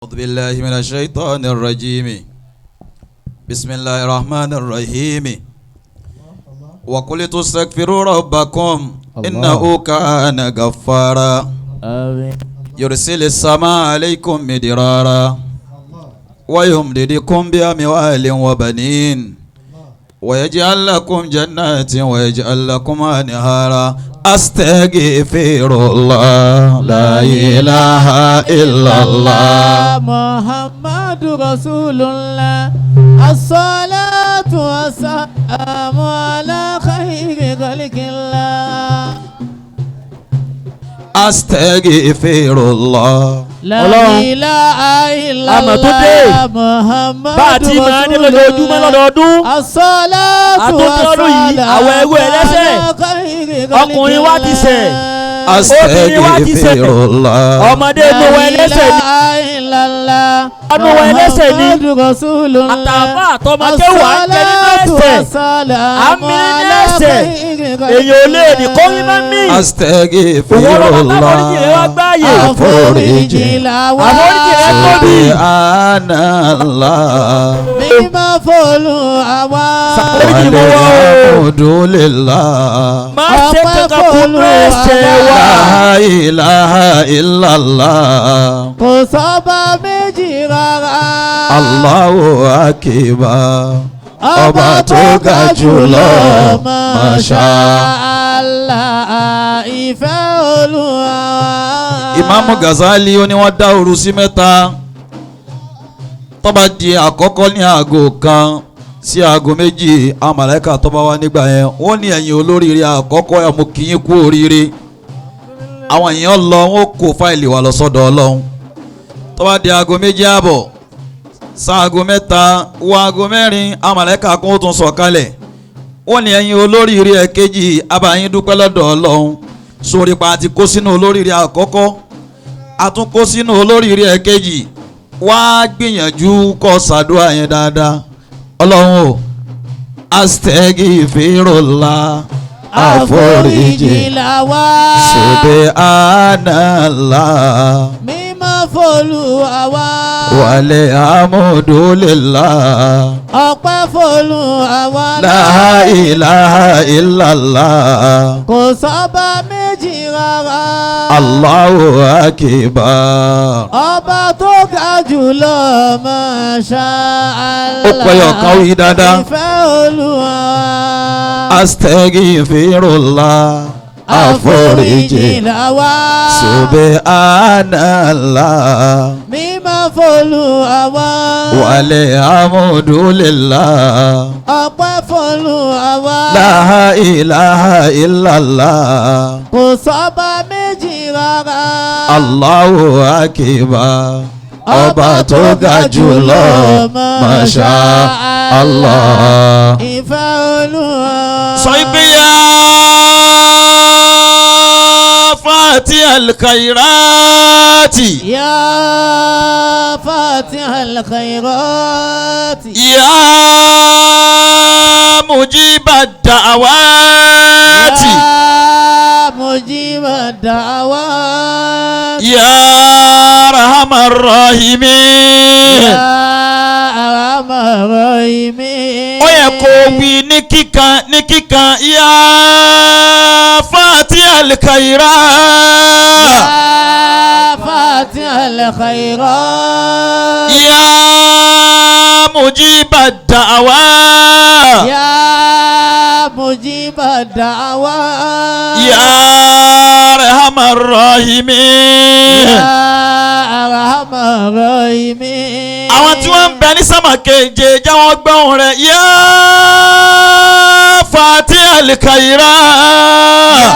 أعوذ بالله من الشيطان الرجيم بسم الله الرحمن الرحيم وقلت استغفروا ربكم إنه كان غفارا يرسل السماء عليكم مدرارا ويمددكم بأموال وبنين ويجعل لكم جنات ويجعل لكم أنهارا أستغفر الله لا إله إلا الله محمد رسول الله الصلاة والسلام على خير خلق الله أستغفر الله لا إله إلا الله محمد رسول الله الصلاة والسلام على خير خلق الله Astaghfirullah. ọmọdé inú wọn ẹlẹ́ṣẹ̀ ni inú wọn ẹlẹ́ṣẹ̀ ni àtàwọn àtọmọdé wà ń jẹ nínú ẹ̀ṣẹ̀ àmì nínú ẹ̀ṣẹ̀ èyàn ò lè ní kó mímọ́ mí. Astaghfirullah. àforíjì rẹ̀ tóbi. Subhanallah. mímọ́ fọlù àwa. Walhamdulillah. má ṣe kankan kún ẹ̀ṣẹ̀ wa. La ilaha illallah. kò sọ́ba méjì rárá. Allahu akbar. Ọba tó ga jùlọ. Masha Allah ìfẹ́ Olúwa. Ìmáàmù Ghazali ó ní wọ́n dá òru sí mẹ́ta. Tó bá di àkọ́kọ́ ní aago kan sí aago méjì àwọn màláíkà tó bá wá nígbà yẹn wọ́n ní ẹ̀yin olóríire àkọ́kọ́ ẹ̀ mú kí yín kú oríire. Àwọn èèyàn lọ wọn kó fáìlì wa lọ sọ́dọ̀ Ọlọ́run. Tó bá di aago méjì àbọ̀ sáago mẹ́ta wọ aago mẹ́rin àwọn màláíkà kún ó tún sọ̀kalẹ̀. Wọ́n ní ẹ̀yin olóríire ẹ̀kejì abàyín dúpẹ́ lọ́dọ̀ Ọlọ́run sórí pa àti kó sínú olóríire àkọ́kọ́ àtún kó sínú olóríire ẹ̀kejì wá gbìyànjú kó ṣàdúrà yẹn dáadáa. Ọlọ́run o astaghfirullah àforíjì làwa. Subhanallah. mímọ́ fọlù àwa. Walhamdulillah. ọpẹ́ fọlù àwa. La ilaha illallah. kò sọ́ba méjì rárá. Allahu akbar. ọba tó ga jùlọ Masha Allah. Ó pẹ́ ọ̀kan wí dáadáa. ìfẹ́ Olúwa. Astaghfirullah. Àforíjì làwa. Subhanallah. mímọ́ fọlù àwa. Walhamdulillah. ọpẹ́ fọlù àwa. La ilaha illallah. kò sọ́ba méjì rárá. Allahu akbar. Ọba tó ga jùlọ. Masha Allah. ìfẹ́ Olúwa. Sọ pé ya Fatih al-khairati. Ya Fatih al-khairati. Ya mujiba da'awati. Ya mujiba da'awati. Ya arhamar rahimin. Ya arhamar rahimin. Ó yẹ kó wí ní kíkan ya Fatih al-khairati. Ya Fatih al-khairati. Ya mujiba da'awati. Ya mujiba da'awati. Ya arhamar rahimin. Ya arhamar rahimin. Àwọn tí wọ́n ń bẹ ní sámà keje jẹ́ wọ́n gbọ́hùn rẹ̀ ya Fatih al-khairati. Ya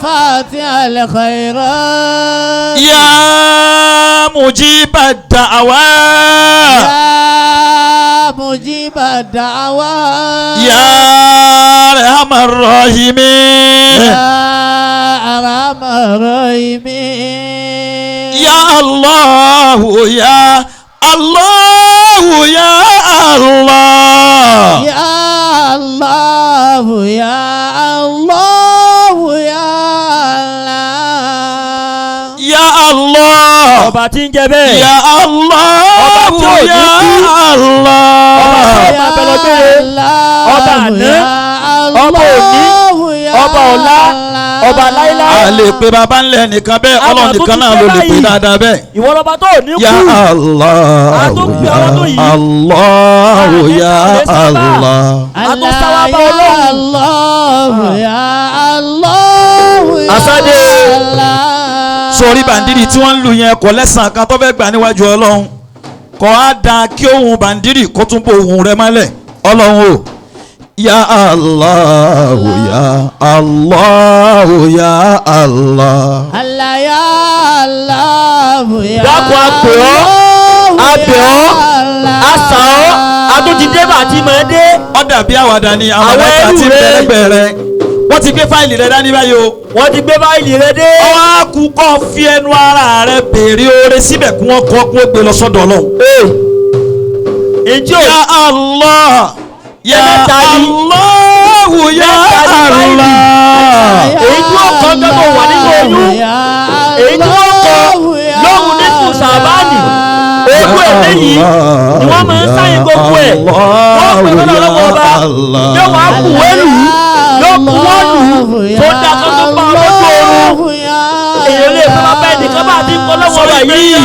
Fatih al-khairati. Ya mujiba da'awati. Ya mujiba da'awati. Ya arhamar rahimin. Ya arhamar rahimin. Ya Allah ya Allah ya Allah. Ya Allah ya Allah ya Allah. Ya Allah ọba tí ń jẹ́ bẹ́ẹ̀. Ya Allah. Ọba tí ò ní Ya kú. Allah. Ọba tí ó máa bẹ lọ gbére. Ọba àná. Ọba òní. Ọba ọ̀la. Ọba láíláí. A lè pe baba ńlẹ̀ nìkan bẹ́ẹ̀ Ọlọ́run nìkan náà ló lè pe dáadáa bẹ́ẹ̀. Ìwọ lọba tó ò ní kú. Ya Allah. Allahu ya Allah. Asade. Sọ̀rí bàndírì tí wọ́n ń lu yẹn kò lẹ́sàn kan tó fẹ́ gbà níwájú Ọlọ́run kò á da kí ohun bàndírì kó tún bó ohun rẹ mọ́lẹ̀ Ọlọ́run o. Ya Allah ya Allah ya Allah. Dákun àpè ọ́, abẹ̀ ọ́, àṣà ọ́, adójúdé bàtí máa dé. Ó dàbí àwàdà ni àwọn ẹ̀ka ti bẹ̀rẹ̀ rẹ̀ wọ́n ti gbé fáìlì rẹ dání báyìí o. Wọ́n ti gbé fáìlì rẹ dé. Ọwọ́ akú kọ́ fi ẹnu ara rẹ béèrè oore síbẹ̀ kí wọ́n kọ́ kó gbé lọ sọ́dọ̀ Ọlọ́run. Ìjọ Ya Allah ya Allah ya Allah. Èyí tí wọ́n kọ́ gbẹ́gbẹ́ wà nínú oyún. Èyí tí wọ́n kọ́ lóhùn nínú sàbáànì. Ogún èlé yìí ni wọ́n máa ń sáyìn gbogbo ẹ̀. Wọ́n pè lọ́dọ̀ lọ́wọ́ ọba. Yóò wá kú wẹ́lù. Yóò kú wọ́lù. Tó dá kan tó pa ọlọ́dún oorun. Èyí lè fẹ́ máa bẹ́ẹ̀ nìkan bá ti ń kọ́ lọ́wọ́ ọba yìí.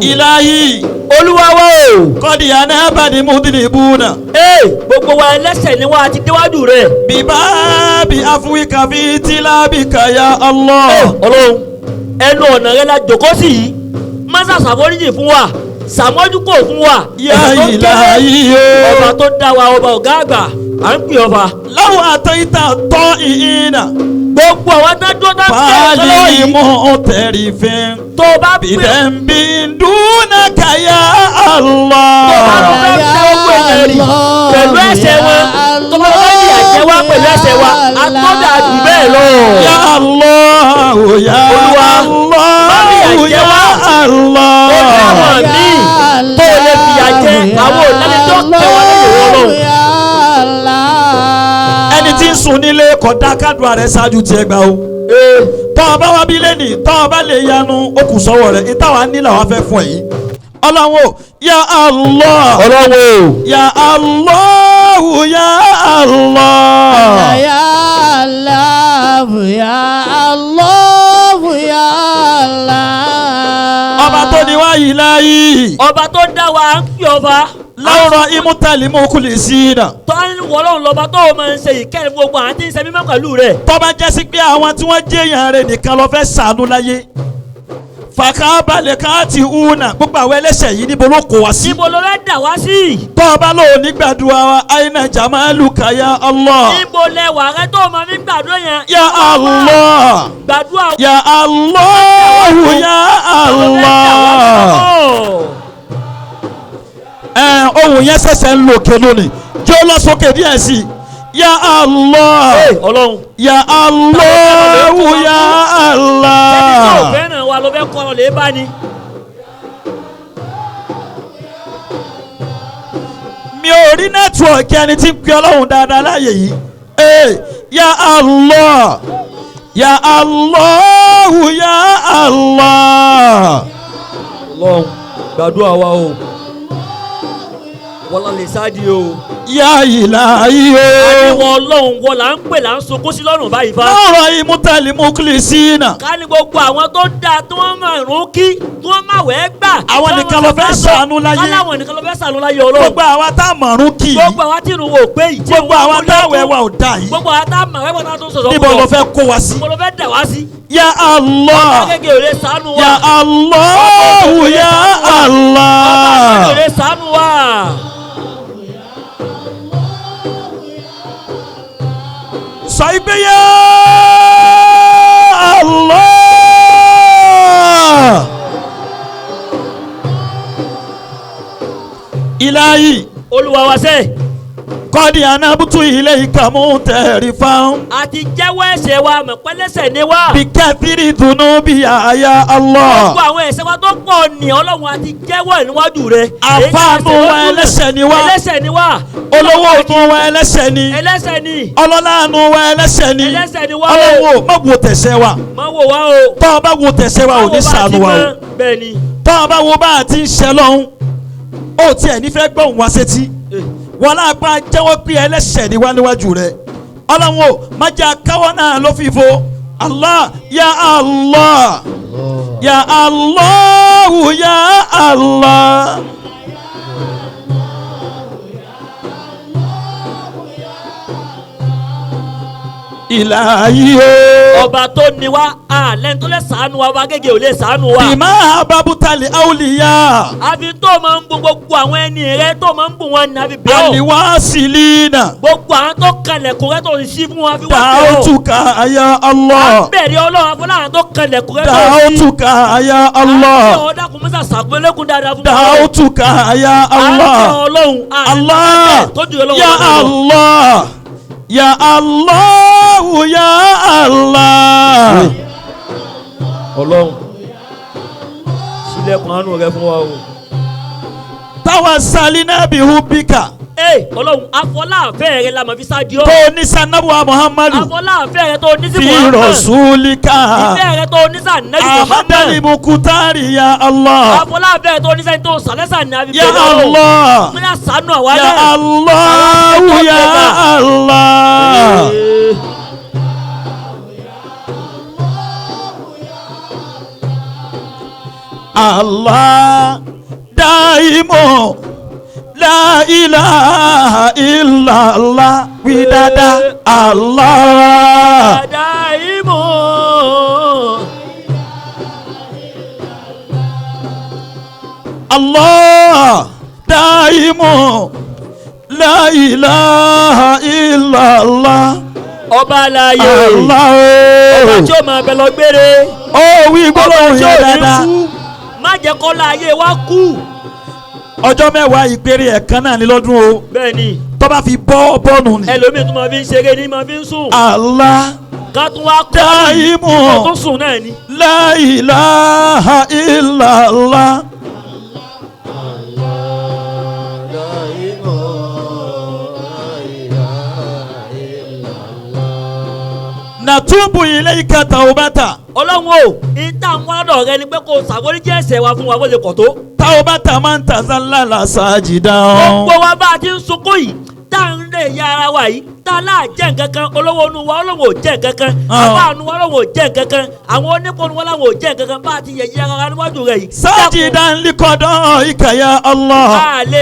Ilahi Olúwa wa o. kọ́dí anábàdí mudinibuna. Gbogbo wa ẹlẹ́ṣẹ̀ ni wọ́n ti déwájú rẹ̀. Bíbá bí afúwíkà fi tílábìkà ya Allah. Ọlọ́run ẹnu ọ̀nà rẹ̀ la jòkó sí yìí. Mọ́sá ṣàforíjì fún wa. Ṣàmójúkò fún wa. Ya Ilahi o. Ọba tó dá wa ọba ọ̀gá àgbà. À ń pè ọba. Láwọn àtẹ̀yìntà tọ́ ìhìnà. Gbogbo àwọn adájọ́ náà ti tẹ̀ sọ́lọ́ Fàálì yìí. mú tẹ̀rì fín. Tó o bá pè Bìdẹ̀mbì dúnàkà ya Allah. tó o bá lọ fẹ́ ṣe ogun èèyàn rí pẹ̀lú ẹ̀ṣẹ̀ wọn. Tó o bá fẹ́ yí àjẹ́ wa pẹ̀lú ẹ̀ṣẹ̀ wa. A tó dà jù bẹ́ẹ̀ lọ. Ya Allah ya Olúwa, Allah ya Allah. Ó ní àwọn míì tó o lè fìyà jẹ àwọn òlẹ́ni tó tẹ̀wọ́ lẹ́yìn wọn lọ. Ẹni tí ń sùn nílé kódà kádùá rẹ̀ ṣáájú tiẹ̀ gbà o. Tọ́ ọ bá wá bí lẹ́nì tọ́ ọ bá lè yanu ó kù sọ́wọ́ rẹ̀ ìtawà nílà wá fẹ́ fún ẹ̀ yìí. Ọlọ́run o ya Allah. Ọlọ́run o. Ya Allah ya Allah. Ọba tó ní wá yìí láyé. Ọba tó dá wa ń pè ọba. Láwùrọ̀ imútàlí mú kúlì sí iná. Wọ́lọ́run lọ́ba tó o máa ń ṣe ìkẹ́rin gbogbo àwọn tí ń ṣe mímọ́ pẹ̀lú rẹ̀. Tọ́ba jẹ́ sí pé àwọn tí wọ́n jẹ́ èèyàn rẹ̀ nìkan lọ fẹ́ ṣàánú láyé. Fàkàbalẹ̀ káàtì hùnà gbogbo àwọn ẹlẹ́ṣẹ̀ yìí níbo ló kó wá sí. Níbo ló fẹ́ dà wá sí? Tọ́ba ló ní gbàdúrà wa àyìnà jamaluka ya Allah. Níbo lẹwà rẹ tó o máa fi gbàdúrà yẹn? Ya Allah. Gbàdúrà o. Ya Allah ya Allah. Ohun yẹn ṣẹ̀ṣẹ̀ ń lòkè lónìí jẹ́ ó lọ sókè díẹ̀ sí i. Ya Allah. Ọlọ́run. Ya Allah ya Allah. Ẹni tó o fẹ́ràn wa ló fẹ́ kọ́ ọ lè bá ni. Mi ò rí nẹ́tíwọ̀kì ẹni tí ń pe Ọlọ́run dáadáa láàyè yìí. Ya Allah. Ya Allah ya Allah. Ọlọ́run gbàdúrà wa o. Wọ́n lè sáàdì o. Ya Ilahi o. Àníwọ̀ Ọlọ́run wọ́n là ń pè là ń sunkún sí lọ́rùn báyìí fa. Lọ́rọ̀ imútàlí mú kílì sí iná. Ká ní gbogbo àwọn tó dáa tí wọ́n máa rún kí tí wọ́n máa wẹ̀ gbà. Àwọn nìkan ló fẹ́ ṣàánú láyé. Káláwọn nìkan ló fẹ́ ṣàánú láyé Ọlọ́run. Gbogbo àwa tá a mọ̀rún kì í. Gbogbo àwa tí irun wo pé yìí. Gbogbo àwa tá a wẹ̀ wa ò dà yìí. Gbogbo àwa tá a mọ̀ wẹ́pọ̀ tá a tún sọ̀sọ̀. Níbo ló fẹ́ kó wa sí? Níbo ló fẹ́ dà wá sí? Ya Allah. Ọba gẹ́gẹ́ òde ṣàánú wa. Ya Allah ya Allah. Ọba gẹ́gẹ́ òde ṣàánú wa. Sọ ìgbé ya Allah. Ilahi. Olúwa wa sẹ́. kọ́dí anábùtú ilé ìkàmú tẹ̀rí fáwọn. àti jẹ́wọ́ ẹ̀ṣẹ̀ wa mọ̀ pẹ́lẹ́sẹ̀ ni wá. bí kẹ́tìrì dùnú bí àyà Allah. gbogbo àwọn ẹ̀ṣẹ̀ wa tó pọ̀ ní ọlọ́run àti jẹ́wọ́ níwájú rẹ̀. àfáànù wa ẹlẹ́ṣẹ̀ ni wá. ẹlẹ́ṣẹ̀ ni wá. olówó tún wa ẹlẹ́ṣẹ̀ ni. ẹlẹ́ṣẹ̀ ni. ọlọ́láàánú wa ẹlẹ́ṣẹ̀ ni. ẹlẹ́ṣẹ̀ ni wá o. ọlọ́wọ́ má wo tẹ̀ṣẹ̀ wa. má wò wá o. tọ́ ọ bá wo tẹ̀ṣẹ̀ wa ò ní ṣàánú wa o. bẹ́ẹ̀ ni. tọ́ ọ bá wo bá a ti ń ṣẹ lọ́hún ó tiẹ̀ nífẹ̀ẹ́ gbọ́hùn wá sétí. wọn lápá jẹ́wọ́ pé ẹlẹ́ṣẹ̀ ni wá níwájú rẹ̀. ọlọ́wọ́ má jẹ́ akáwọ́ náà ló fìfo. Allah ya Allah ya Allah ya Allah. Ilahi o. ọba tó ní wa lẹ́nu tó lè ṣàánú wa ọba gẹ́gẹ́ ò lè ṣàánú wa. ìmọ̀ ababutali awliya. àfi tó máa ń bu gbogbo àwọn ẹni rẹ tó máa ń bu wọn ní àfi bẹ́ẹ̀ o. aliwasilina. gbogbo àwọn tó kalẹ̀kùn rẹ tó ń ṣí fún wa fi wá bẹ́ẹ̀ o. da'utuka ya Allah. à ń bẹ̀rẹ̀ ọlọ́run fún àwọn tó kalẹ̀kùn rẹ tó ń ṣí. da'utuka ya Allah. àti ọ̀dà kò mọ́sà sàgbélẹ́kùn dáadáa fún wa. da'utuka ya Allah. àti ọlọ́run Allah ya Allah ya Allah ya Allah. ọlọ́run sílẹ̀kùn àánú rẹ fún wa o. tawassalina bihubika. ọlọ́run afọláàfẹ́ rẹ la mọ̀ fi sáájú ọ. tó ní sanabuwa Muhammadu. afọláàfẹ́ rẹ tó ní sí fi Muhammad. rasulika. ìfẹ́ rẹ tó ní sàn nẹ́bí Muhammad. amadali mukutari ya Allah. afọláàfẹ́ rẹ tó ní sàn tó sàlẹ́sà ní àbí ya Allah múlá sànú àwa ya náà. Allah ya Allah. Allah daimu la ilaha illallah widada Allah. daimu. Allah daimu la ilaha illallah. ọba aláyé Allah ọba tí ó máa bẹ lọ gbére. ó wí gbólóhùn yẹn dáadáa. má jẹ́ kó láàyè wá kú. ọjọ́ mẹ́wàá ìpèrè ẹ̀kan náà ní lọ́dún o. bẹ́ẹ̀ni. tó bá fi bọ́ bọ́ọ̀nù ni. ẹlòmíì tún máa fi ń ṣeré ní máa fi ń sùn. Allah ká tún wá kọ́ daimu kó tún sùn náà ni. la ilaha illallah. natubu ilayka taubata. ọlọ́run o ìta ń wá lọ́dọ̀ rẹ ni pé kó o ṣàforíjì ẹ̀ṣẹ̀ wa fún wa bó ṣe kọ̀ tó. taubata man tazallala sajidan. gbogbo wa bá a ti ń sunkún yìí tá à ń lè ya ara wa yìí tá a láà jẹ́ nǹkan kan olówó inú wa olówó ò jẹ́ nǹkan kan àwọn àánú wa olówó ò jẹ́ nǹkan kan àwọn oníponu wa láwọn ò jẹ́ nǹkan kan bá a ti yẹ yára ara níwájú rẹ yìí. sajidan liqadaika ya Allah. àlè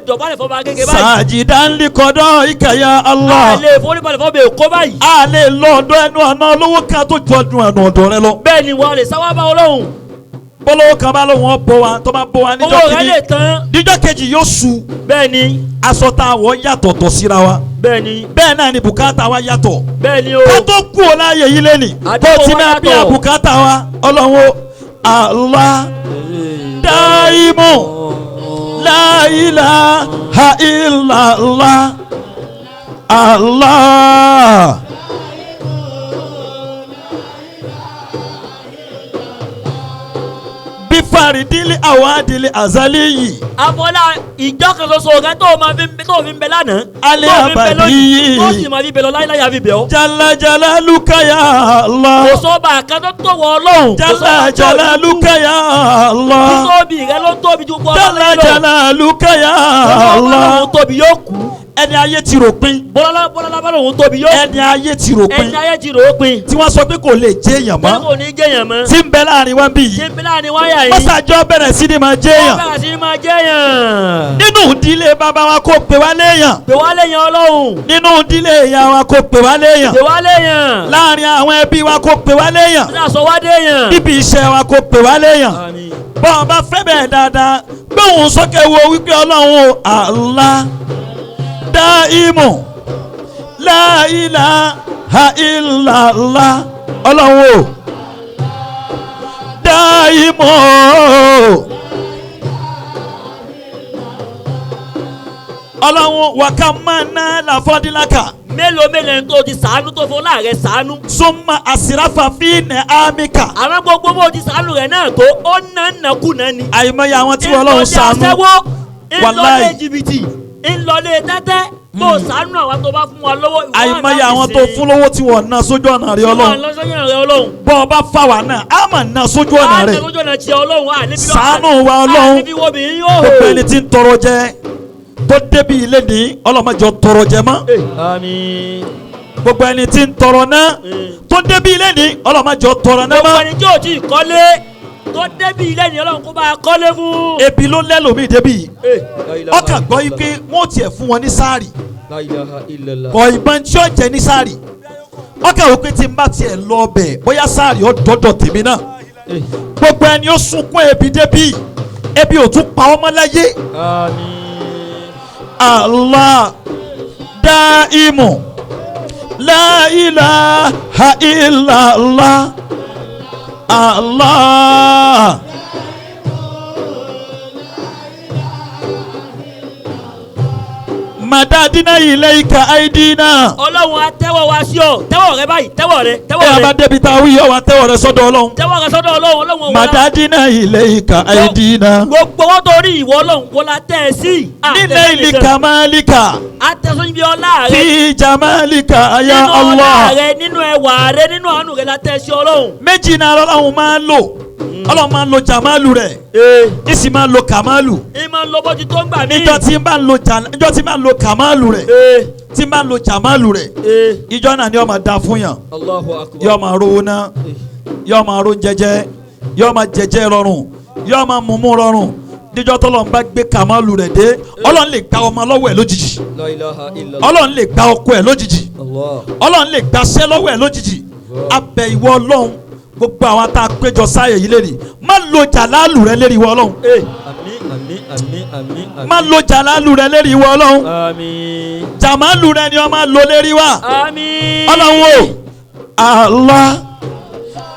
dọ̀bálẹ̀ fọba gẹ́gẹ́ báyìí. sajidan liqadaika ya Allah. àlè foríbalẹ̀ fọba èkó báyìí. àlè lọ́ọ̀dọ̀ ẹnu ọ̀nà olówó kan tó jọ dun ẹnu ọ̀dọ̀ rẹ lọ. bẹ́ẹ̀ ni wọ́n lè sáwá bá ọlọ́run. bọ́lọ́wọ́ kan bá lóun bọ́ wa tó bá bọ́ wa níjọ́ owó rẹ kejì lè tán. níjọ́ kejì yóò su. bẹ́ẹ̀ ni. aṣọ tá a wọ̀ yàtọ̀tọ̀ síra wa. bẹ́ẹ̀ ni. bẹ́ẹ̀ náà ni bùkátà wa yàtọ̀. bẹ́ẹ̀ ni o. ká tó kú o láàyè yìí lẹ́nì. tó ti máa bí àbùkátà wa ọlọ́run Allah daimu la ilaha illallah Allah. faridili awadili azaliyi. àfọlá ìjọ kan ṣoṣo rẹ tó fi ń bẹ lánàá. alẹ́ abadiyi. tó sì máa fi bẹ lọ láyé láyé àfi bẹ ọ. jalajala lukaya Allah. kò sọ́ba kan tó tó wọ ọlọ́run. jalajala lukaya Allah. títóbi rẹ ló tóbi ju bọ́ ọlọ́run lọ. jalajala lukaya Allah. ọlọ́run tóbi yóò kú. ẹni ayé ti rò pin. bọ́lá bá lòun tóbi yóò. ẹni ayé ti rò pin. ẹni ayé ti rò ó pin. tí wọ́n sọ pé kò lè jẹ́ èèyàn mọ́. pé kò ní jẹ́ èèyàn mọ́. tí ń bẹ láàrin wa bí yìí. tí ń bẹ láàrin wáyà yìí. mọ́sàájọ́ bẹ̀rẹ̀ sí ni máa jẹ́ èèyàn. bẹ̀rẹ̀ sí ni máa jẹ́ èèyàn. nínú ìdílé bàbá wa kò pè wá léèyàn. pè wá léèyàn ọlọ́run. nínú ìdílé ìyá wa kò pè wá léèyàn. pè wá léèyàn. láàrin àwọn ẹbí wa kò pè wá léèyàn. ní àsọ wá déèyàn. níbi iṣẹ́ wa kò pè wá léèyàn. àmín. bọ́ ọ bá fẹ́ bẹ́ẹ̀ dáadáa gbóhùn sókè wo wípé ọlọ́run o Allah daimu la ilaha illallah ọlọ́run o daimu ọlọ́run wàkàmánà làfọ́dínláka. mélòó mélòó tó ti ṣàánú tó fọlá rẹ̀ ṣàánú. súnmọ́ àsìráfà fínẹ̀ ámíkà. àwọn gbogbo bó ti ṣàánú rẹ̀ náà tó ó nàkúnà ni. àìmọye àwọn tí Ọlọ́run ṣàánú. ńlọlé jìbìtì ńlọlé tẹ́tẹ́ tó ṣàánú àwọn tó bá fún wa lọ́wọ́. àìmọye àwọn tó fún lówó tí wọ́n ná sójú ọ̀nà rẹ̀ Ọlọ́run. bọ́ ọ bá fà wá náà á mà ná sójú ọ̀nà rẹ̀. ṣàánú wa Ọlọ́run. gbogbo ẹni tí ń tọrọ jẹ tó débi ilé ní ọlọ́mọjọ tọrọ jẹ mọ́. àmín. gbogbo ẹni tí ń tọrọ náà tó débi ilé ní ọlọ́mọjọ tọrọ náà mọ́. gbogbo ẹni tí ò tí ì kọ́lé tó débi ilé ní Ọlọ́run kó bá a kọ́lé fún. ebi ló lẹ́lòmíì débi ọkàn gbọ́ yí pé wọ́n tiẹ̀ fún wọn ní sáàrì kọ ìbọn tí ó jẹ ní sáàrì ọkàn wò pé tí n bá tiẹ̀ lọ ọbẹ̀ bóyá sáàrì ó dọ́dọ̀ tèmi náà gbogbo ẹni ó sunkún ebi débi ebi ò tún pa ọmọ láyé. Allah daimu la ilaha illallah Allah. Madadina ilayka aidina. Ọlọ́run á tẹ́wọ́ wa sí ọ tẹ́wọ́ rẹ báyìí tẹ́wọ́ rẹ tẹ́wọ́ rẹ. ẹ bá débi tá a wí yọ wá tẹ́wọ́ rẹ sọ́dọ̀ Ọlọ́run. tẹ́wọ́ rẹ sọ́dọ̀ Ọlọ́run Madadina ilayka aidina. gbogbo wọn torí ìwọ Ọlọ́run wọ́n la tẹ́ ẹ sí. nílẹ̀ ilé kamalika. a tẹ̀sán ibi ọlá rẹ. fi jamalika ya Allah. nínú ọlá rẹ nínú ẹwà rẹ nínú àánú rẹ la tẹ́ sí Ọlọ́run. méjì náà Ọlọ́run máa ń lò. Ọlọ́run máa ń lo jamalu rẹ̀. ìsì máa ń lo kamalu. ìmọ̀ ń lo bó ti tó ń gbà mí. níjọ́ tí máa ń lo kamalu rẹ̀. tí máa ń lo jamalu rẹ̀. ìjọ náà ni ó máa da fún yàn. Allahu Akbar. yóò máa rówó ná. yóò máa ró jẹjẹ. yóò máa jẹjẹ rọrùn. yóò máa mumu rọrùn. níjọ́ tọ́lọ́run bá gbé kamalu rẹ̀ dé. Ọlọ́run lè gba ọmọ lọ́wọ́ ẹ̀ lójijì. La ilaha illallah. Ọlọ́run lè gba ọkọ ẹ̀ lójijì. Ọlọ́run lè gbaṣẹ́ lọ́wọ́ ẹ̀ lójijì. abẹ ìwọ Ọlọ́run gbogbo àwọn tá a péjọ sáyẹ yìí lẹ́rìí má lo jàlálù rẹ lérí ìwọ Ọlọ́run. àmín. má lo jàlálù rẹ lérí ìwọ Ọlọ́run. àmín. jàmálù rẹ ni wọ́n máa lo lérí wa. àmín. Ọlọ́run o Allah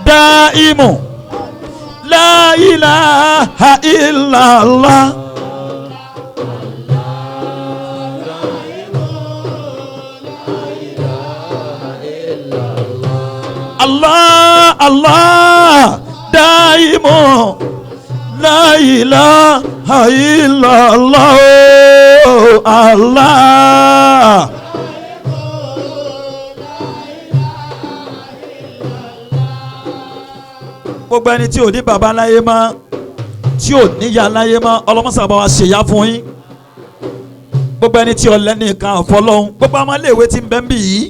daimu la ilaha illallah. Allah Allah daimu la ilaha illallah Allah. gbogbo ẹni tí ò ní baba láyé mọ́ tí ò níyà láyé mọ́ ọlọ́mọsàbá wa ṣèyá fún yín. gbogbo ẹni tí ọlẹ́ni kan ọ̀fọ́lọ́hún gbogbo ọmọléèwé tí ń bẹ ń bì yìí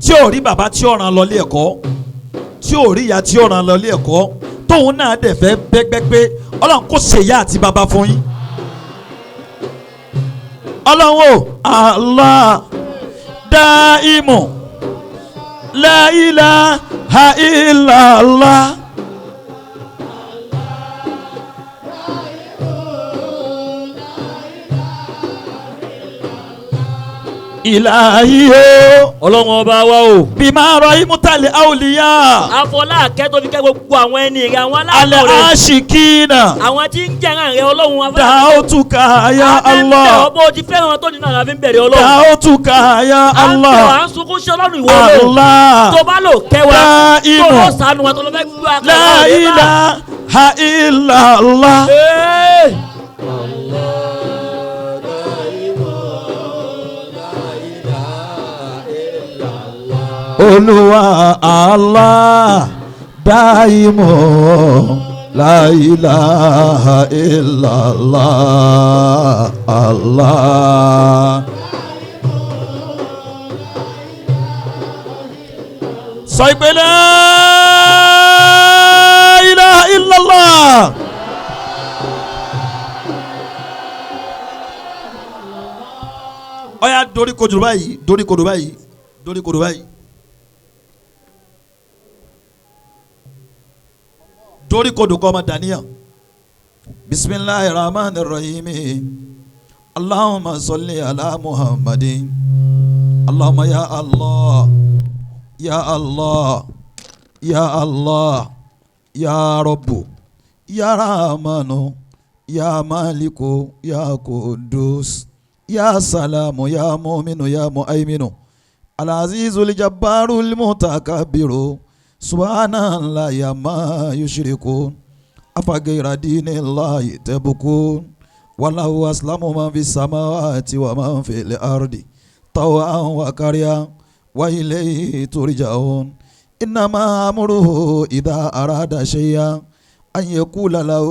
tí ò rí bàbá tí ó rán lọ ilé ẹ̀kọ́ tí ò rí ìyá tí ó rán lọ ilé ẹ̀kọ́ tóun náà dẹ̀ fẹ́ bẹ́gbẹ́gbẹ́ Ọlọ́run kò ṣe ìyá àti bàbá fún yín. Ọlọ́run o Allah daimu la ilaha illallah. Ilahi o. Ọlọ́run ọba wa o. bí máa rọ imútalẹ̀ àwòlíyá. àfọlá akẹ́tọ̀ fi kẹ́ gbogbo àwọn ẹni rẹ̀ àwọn aláàbò rẹ̀. alẹ́ àṣìkìnà. àwọn tí ń jẹ́ràn rẹ̀ Ọlọ́run. da'utuka ya Allah. àbẹ̀ ọ̀bọ̀ ti fẹ́ràn tó nínú àlàfin bẹ̀rẹ̀ Ọlọ́run. da'utuka ya Allah. à ń sunkún sí Ọlọ́run ìwọ Ọlọ́run. Allah. tó bá lò kẹwàá. Daimu. tó lọ sànù wa tó lọ fẹ́ gbúdọ̀ akẹ́wàá. la ilaha illallah. Olúwa Allah daimu la ilaha illallah Allah. sọ pé la ilaha illallah. Ó yá dorí kodò báyìí dorí kodò báyìí dorí kodò báyìí. torí kodò kọ́ ọmọ dàníyàn bisimilahi rahman rahim allahumma salli ala muhammadin allahumma ya allah ya allah ya allah ya rabbu ya rahmanu ya maliku ya kudus يا سلام يا مؤمن يا مؤمن العزيز الجبار المتكبر سبحان الله يا ما يشركون أفغير دين الله تبكون وله أسلم من في السماوات ومن في الأرض طوعا وكريا وإليه ترجعون إنما أمره إذا أراد شيئا أن يقول له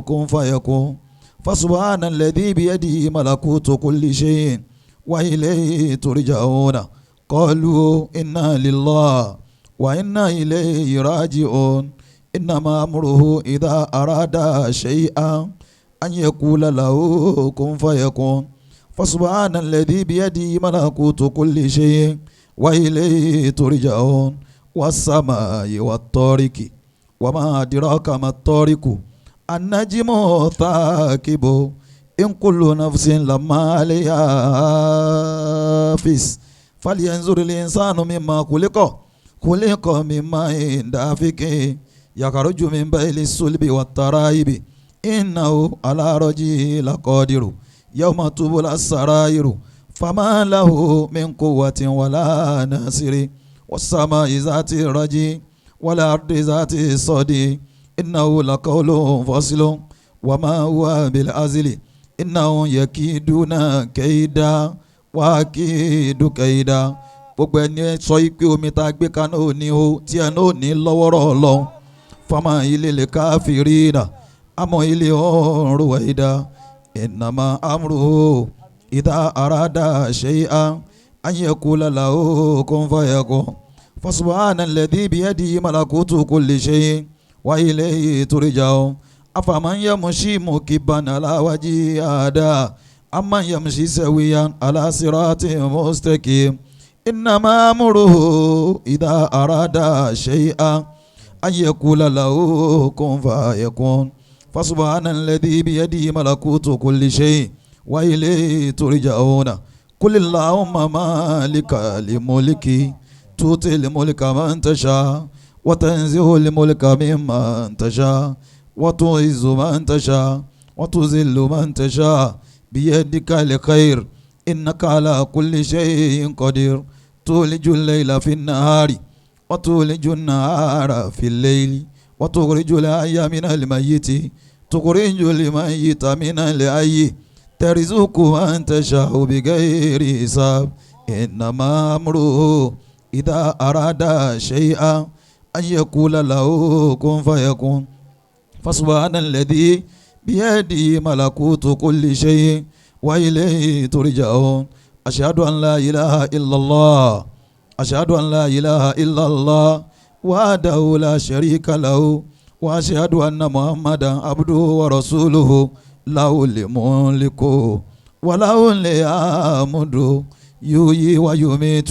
كن فيكون فسبحان الذي بيده ملكوت كل شيء وإليه ترجعون قالوا إنا لله وإنا إليه راجعون إنما أمره إذا أراد شيئا أن يقول له كن فيكون فسبحان الذي بيده ملكوت كل شيء وإليه ترجعون والسماء والطارق وما أدراك ما الطارق النجم ثاقب إن كل نفس لما عليها حافظ فلينظر الإنسان مما خلق مما دافق يخرج من بين الصلب والترائب إنه على رجعه لقادر يوم تبلى السرائر فما له من قوة ولا ناصر والسماء ذات الرجع والأرض ذات الصدع إنه لقول فصل وما هو بالعزل إنه يكيدون كيدا وأكيد كيدا gbogbo ẹni sọ pé omi tá a gbé kaná ò ní o tí ẹ náà ní lọ́wọ́rọ́ ọlọ́run fama ilé lè káfírínà àmọ́ ilé ọ̀rùn wẹ̀dá ìnàmà amruhu ìdá àràdà ṣẹ́yà ayẹ̀kúlẹ̀ làwọ̀ kún fàyẹ̀kọ́ fasubhana alladhi biyadihi malakutu kulli shay'in wa ilayhi turja'un afaman yamshi mukiban ala wajhi ahada amman yamshi sawiyan ala siratin mustaqim إنما أمره إذا أراد شيئا أن يقول له كن فيكون فسبحان الذي بيده ملكوت كل شيء وإليه ترجعون قل اللهم مالك الملك تؤتي الملك من تشاء وتنزع الملك ممن تشاء وتعز من تشاء وتذل من تشاء بيدك الخير إنك على كل شيء قدير تولج الليل في النهار وتولج النهار في الليل وتخرج الحي من الميت تخرج الميت من الحي ترزق من تشاء بغير حساب إنما أمره إذا أراد شيئا أن يقول له كن فيكون فسبحان الذي بيده ملكوت كل شيء وإليه ترجعون أشهد أن لا إله إلا الله أشهد أن لا إله إلا الله وحده لا شريك له وأشهد أن محمدا عبده ورسوله له الملك وله الحمد يحيي ويميت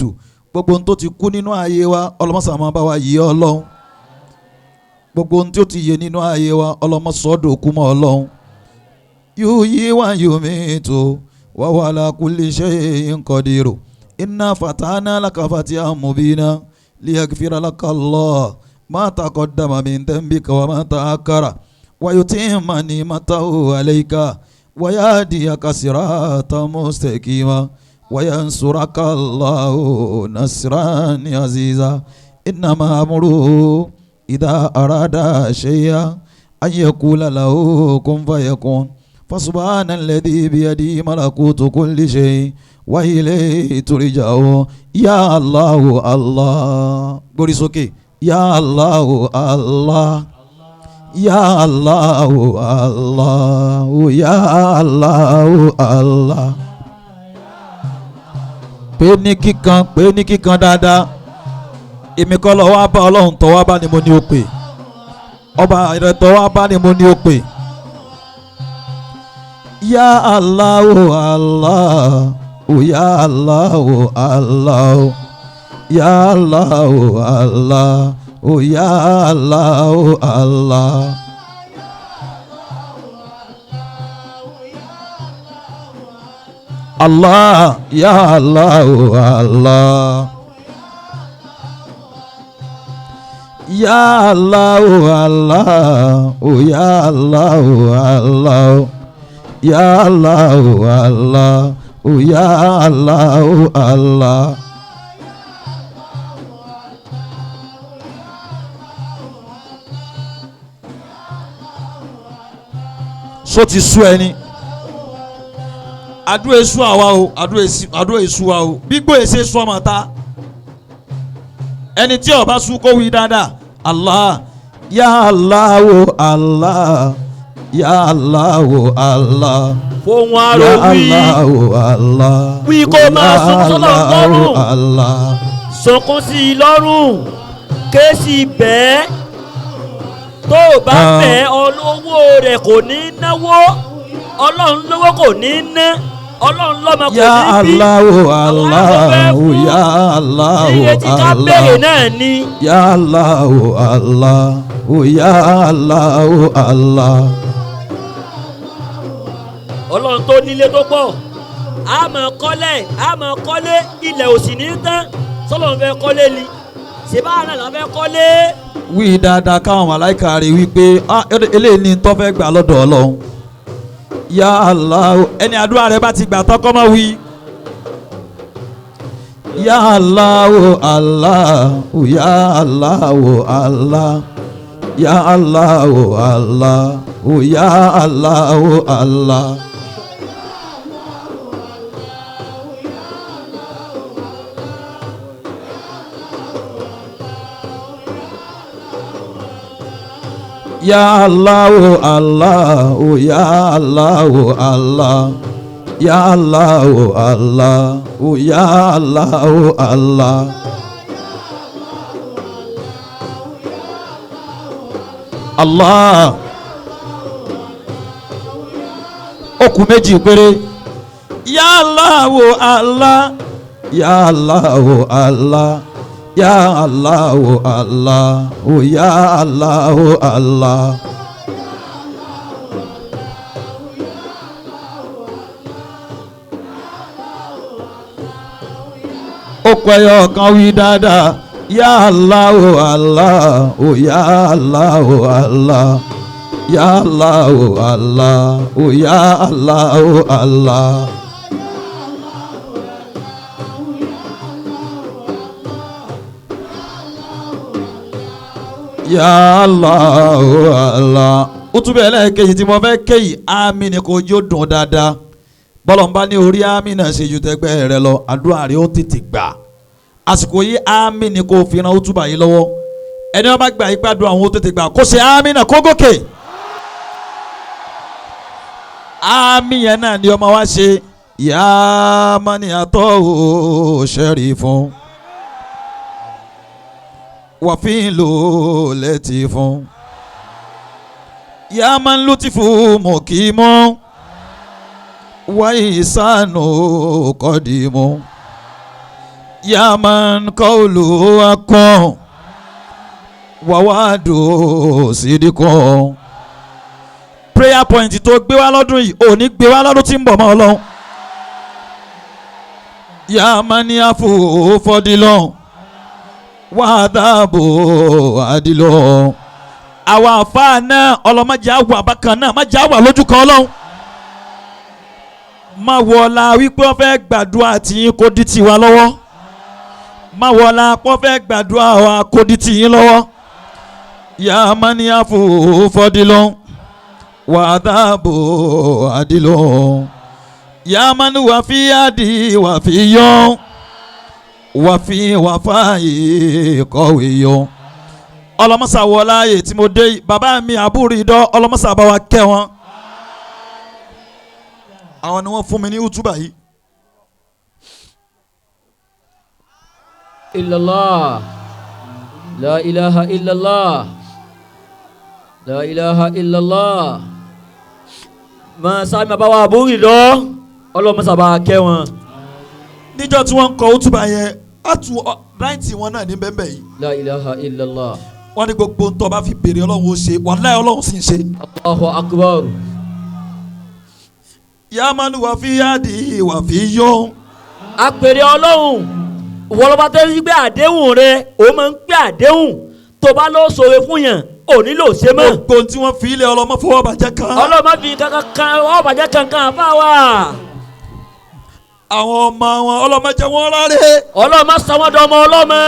gbogbo ohun tó ti kú nínú ayé wa ọlọmọsà máa bá wa yí Ọlọ́run gbogbo ohun tí ó ti yé nínú ayé wa ọlọmọsọdọ kú mọ́ Ọlọ́run yuhyi wa yumitu wa huwa ala kulli shay'in qadir inna fatahna laka fatihan mubina liyaghfira laka Allah ma taqaddama min dhanbika wa ma ta'akhkhara wa yutimma ni'matahu alayka wa yahdiyaka siratan mustaqima wa yansuraka Allahu nasran aziza innama amruhu idha arada shay'an an yaqula lahu kun fayakun فسبحان الذي بيده ملكوت كل شيء وإليه ترجعون يا الله الله غوري سوكي يا الله الله يا الله الله يا الله الله pé ní kíkan dáadáa èmi kọ́ lọ wá bá Ọlọ́run tó wá bá ni mo ní ó pè ọba rẹ̀ tó wá bá ni mo ní ó pè. Ya Allah, Allah, Ya Allah, Allah, Ya Allah, Allah, Ya Allah, Allah. Allah, Ya Allah, Allah. Ya Allah, Allah, Ya Allah, Allah. Ya Allah, Allah, ya Allah Allah. So ti sú ẹni àdúrà èṣù àwa o àdúrà èṣù wa o gbígbó èsè sọ ọmọ ta ẹni tí ó bá sú kó wí dáadáa Allah ya Allah o Allah ya Allah o Allah fóun àrò wí ya Allah o Allah wí kó máa sunkún sọ́lọ̀ lọ́rùn Allah sunkún sí i lọ́rùn kéésì bẹ́ẹ̀ tó o bá bẹ́ẹ̀ olówó rẹ̀ kò ní náwó ọlọ́run lówó kò ní ná ọlọ́run lọ́mọ kò ní bí ya Allah o Allah ya Allah o iye tí ká béèrè Allah náà ni ya Allah o Allah ya Allah o Allah. ọlọ́run tó nílé tó pọ̀ àmọ́ kọ́lé ilẹ̀ òsì ní tán sọlọ́run fẹ́ kọ́lé ni ṣèbáà náà la fẹ́ kọ́lé. wí dáadáa káwọn màláìka rí wípé eléyìí ní tó fẹ́ gbà lọ́dọ̀ ọlọ́run ya Allah ẹni àdúrà rẹ bá ti gbà tọ́kọ́ mọ́ wí ya Allah Allah ya Allah Allah ya Allah Allah ya Allah Allah. Ya Allah Allah ya Allah Allah ya Allah Allah ya Allah Allah. Allah okùn méjì péré ya Allah Allah ya Allah Allah ya Allah Allah ya Allah Allah. okùn ẹyọ kan wí dáadáa ya Allah Allah ya Allah Allah ya Allah Allah ya Allah Allah. Ya Allah Allah ó tún bẹ́ẹ̀ lẹ́ẹ̀kejì tí mo fẹ́ kéyìí àmì ni kò jó dùn dáadáa bọ́lọ̀ ń bá ní orí àmì náà ṣe ju tẹgbẹ́ rẹ lọ àdúrà rẹ ó tètè gbà àsìkò yìí àmì ni kò fi ran ó túbà yìí lọ́wọ́ ẹni wọn bá gbà yí gbàdúrà àwọn ó tètè gbà kó ṣe àmì náà kó gòkè àmì yẹn náà ni ọmọ wa ṣe ya mani àtọ́ ṣẹ́rí fún wàfin ló létí fún ya man lutifu mọ̀kímọ́ wáyé sànù kọ́dìmọ́ ya man kọ́ọ̀lù akọ́ wàwádò sídìkọ́. prayer point tó gbé wá lọ́dún yìí ò ní gbé wá lọ́dún tí ń bọ̀ mọ́ Ọlọ́run ya man ní àfò fọ́dílọ́ wàdàbò àdìlọ àwọn àfáà náà ọlọmọdé àwọ̀ àbákan náà má jẹ́ àwọ̀ lójú kan Ọlọ́run má wọlá wípé wọ́n fẹ́ gbàdúrà tí kò di tiwa lọ́wọ́ má wọlá wọ́n fẹ́ gbàdúrà wa kò di tiyín lọ́wọ́ ya mani àfò fọdílọ wàdàbò àdìlọ ya mani wàfíàdì wàfíyọ wàfáàyè kọ̀wé yọ ọlọmọsà wọláyè tí mo dé bàbá mi àbúrò ìdọ́ ọlọmọsà bá wa kẹ́ wọn àwọn ni wọ́n fún mi ní útúbà yìí. illallah la ilaha illallah la ilaha illallah máa sáà máa bá wa àbúrò ìdọ́ ọlọmọsà bá wa kẹ́ wọn. níjọ́ tí wọ́n ń kọ útúbà yẹn àtú ráìtì wọn náà ní bẹ́ẹ̀ yìí. la ilaha illallah. wọ́n ní gbogbo ntọ́ bá fi béèrè Ọlọ́run ó ṣe wàláhì Ọlọ́run sì ń ṣe. Allahu akbar. yamanu wà fi yáàdì wà fi yọ. àpèrè Ọlọ́run wọlọ́ba tó ń gbé àdéhùn rẹ ó máa ń gbé àdéhùn tó bá lọ sọ̀rọ̀ fún yàn ò nílò ṣe mọ́. gbogbo tí wọ́n fi ilé ọlọ́mọ fọwọ́ bàjẹ́ kan. ọlọ́mọ fi kankan kan ọwọ́ bàjẹ́ kankan fáwa. àwọn ọmọ wọn ọlọ́mọdé wọn rárẹ̀. ọlọ́mọ sọmọdé ọmọ ọlọ́mọ.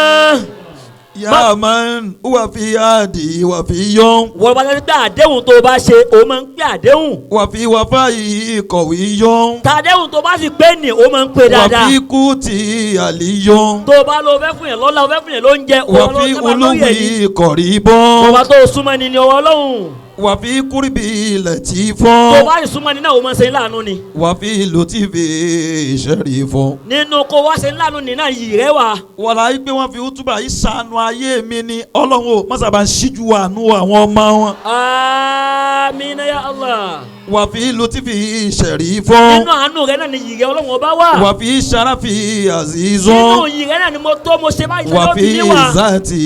yá man wà fi àdì wà fi yọ́n. wọ́n bá tẹ́lẹ̀ pé àdéhùn tó bá ṣe o máa ń pè àdéhùn. wà fi wà fáyì kọ̀wé yọ́n. tàdéhùn tó bá sì pé ní o máa ń pè dáadáa. wà fi kú ti àlì yọ́n. tó bá lọ fẹ́ fún yẹn lọ́la o fẹ́ fún yẹn lóúnjẹ. wà fi olúwi kọ̀rí bọ́n. ọba tó súnmọ́ ni ni ọwọ́ ọlọ́run. wà fi kúrìbì ilẹ̀ tí fọ́n. tó bá sì súnmọ́ ni náà o máa ṣe láàánú ni. wà fi ìlú tí fi ìṣẹ́rì fọ́n. nínú kó wá ṣe láàánú ni náà yìí rẹ wà. wàlá yìí pé wọ́n fi útúbà yìí ṣàánú ayé mi ni ọlọ́run ò mọ́sàbà ń ṣíjú àánú àwọn ọmọ wọn. Amina ya Allah. wà fi ìlú tí fi ìṣẹ̀rí fọ́n. nínú àánú rẹ náà ni yìí rẹ ọlọ́run ọba wà. wà fi ṣàràfì àzìzọ́n. nínú yìí rẹ náà ni mo tó mo ṣe báyìí wà lọ́dún fi ní wa. ìzàtì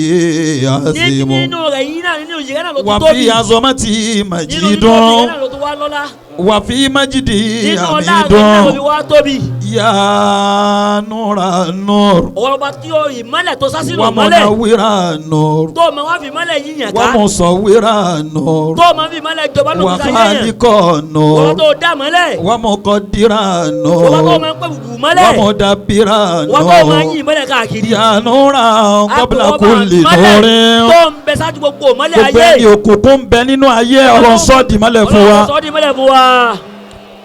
àzìmọ́. nínú rẹ yìí náà nínú yìí rẹ náà ló ti wà tóbi. fi azọ́mọ́tì nínú yìí màjídọ́n. rẹ náà ló ti wá lọ́lá. wà fi májídì nínú ọ̀la rẹ náà ló ti àmídọ́n. wá tóbi. yá núra nùr. ọ̀rọ̀ bá tí o ìmọ̀lẹ̀ tó sásìlò wà mọ́lẹ̀. mọ̀nà wíra nùr. tó o máa wá fi mọ́lẹ̀ yíyàn wà ká. mọ̀ sọ wíra nùr. tó o máa fi mọ́lẹ̀ jọba wà lókun sáyẹn. fàlíkọ̀ ọ̀rọ̀ nùr. tó o dá mọ́lẹ̀. wà mọ̀ kọ́ dira ọ̀rọ̀ tó o nùr. máa ń pẹ́ bùbù wà mọ́lẹ̀. mọ̀ dàbíra ọ̀rọ̀ tó o máa ń nùr. yí mọ́lẹ̀ káàkiri. yá núra kọ́bílà Àpò kulli ọba mọ́lẹ̀ nurin. tó ń bẹ sáájú gbogbo mọ́lẹ̀ gbogbo ayé. ẹni òkùnkùn ń bẹ nínú ayé ọlọ́sọ́ di mọ́lẹ̀ fún wa. Ọlọ́run sọ di mọ́lẹ̀ fún wa.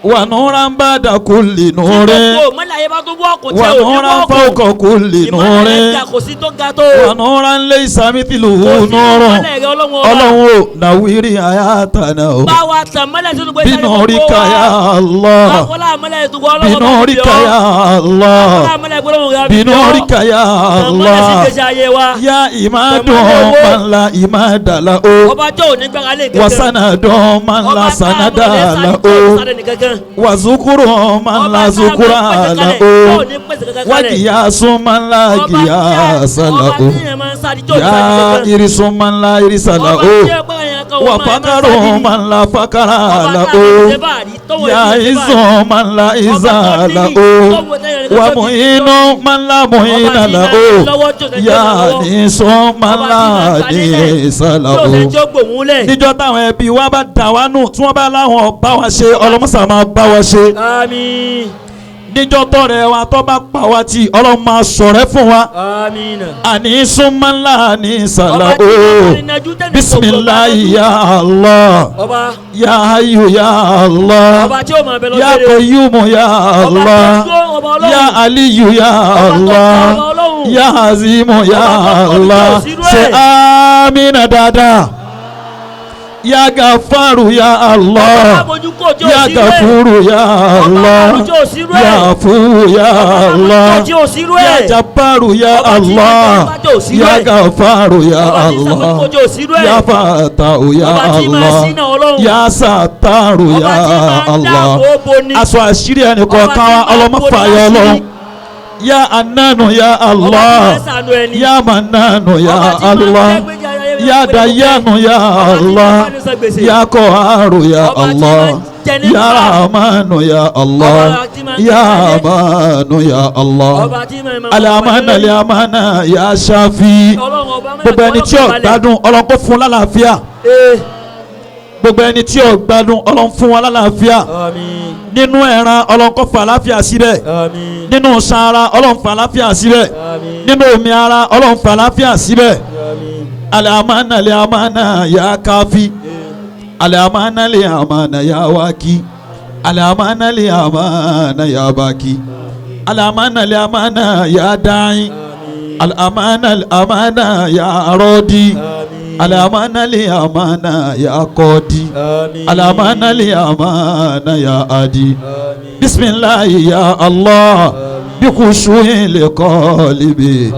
wà núra ń bá dà kulli nurin. gbogbo mọ́lẹ̀ ayé bá tó bọ́ kò tẹ wà òní núra ń bọ́ kò. fawqa kulli ìmọ̀lẹ̀ nurin. ga kò sí tó ga tó. wà núra ń laysa mithluhu kò sí nurun. ìmọ̀lẹ̀ rẹ ọlọ́run ọba. ọlọ́run ò nàwírí ayatana o. bá wa tàn mọ́lẹ̀ sínú gbèsè binurika ya Allah. báwọlá mọ́lẹ̀ ètò ọlọ́run ọba binurika ya Allah. báwọlá mọ́lẹ̀ gbọ́dọ̀ ga bí binurika ya tàn mọ́lẹ̀ sí Allah. gbèsè ayé wa. ya imadun man la imadala o. ọba tó ò ní gbára lé kankan. wasanadun man la sanadala o. wazukuru man la zukura la o. wagiyasun man la giyasa la o. ya irisun man la irisa la o. wafakaru man la fakara la o. ya izun man la iza la o. wa muhinu man la muhina la o. ya nisun man la nisa la o. níjọ́ táwọn ẹbí wa bá dà wá nù tí wọ́n bá láwọn bá wa ṣe ọlọ́mọsà máa bá wa ṣe. Àmín. níjọ́ tọrẹ wa tó bá pa wá tí ọlọ́run máa ṣọ̀rẹ́ fún wa. Àmín. àní súnmọ́lá ní sàlá o. bisimilayi ya Allah. ọba ya hayu ya Allah. ọba tí ó máa bẹ lọ ya qayyumu ya Allah. ya aliyu ya Allah. ya azimu ya Allah. ṣe amina dada. ya gafaru ya Allah. ya gafuru ya Allah. ya afu ya Allah. ya jabaru ya Allah. ya gafaru ya Allah. ya fatahu ya Allah. ya sataru ya Allah. aṣọ àṣírí ẹnì kọ̀ọ̀kan wa ọlọ́mọ fàyọ ọlọ́run. ya ananu ya Allah. ya mananu ya Allah. ya dayanu ya Allah. ya qaharu ya Allah. ya rahmanu ya Allah. ya amanu ya Allah. alamana alamana ya shafi. gbogbo ẹni tí ó gbádùn Ọlọ́run kó fún lálàáfíà. gbogbo ẹni tí ó gbádùn Ọlọ́run fún wọn lálàáfíà. nínú ẹran Ọlọ́run kó fà láfíà síbẹ̀. nínú sara Ọlọ́run fà láfíà síbẹ̀. nínú omi ara Ọlọ́run fà láfíà síbẹ̀. alamana ya kafi. alamana ya waki. alamana ya baki. alamana ya da'i. alamana ya rodi. alamana ya qadi. alamana ya adi. bismillahi ya Allah. bikhushu'i liqalbi.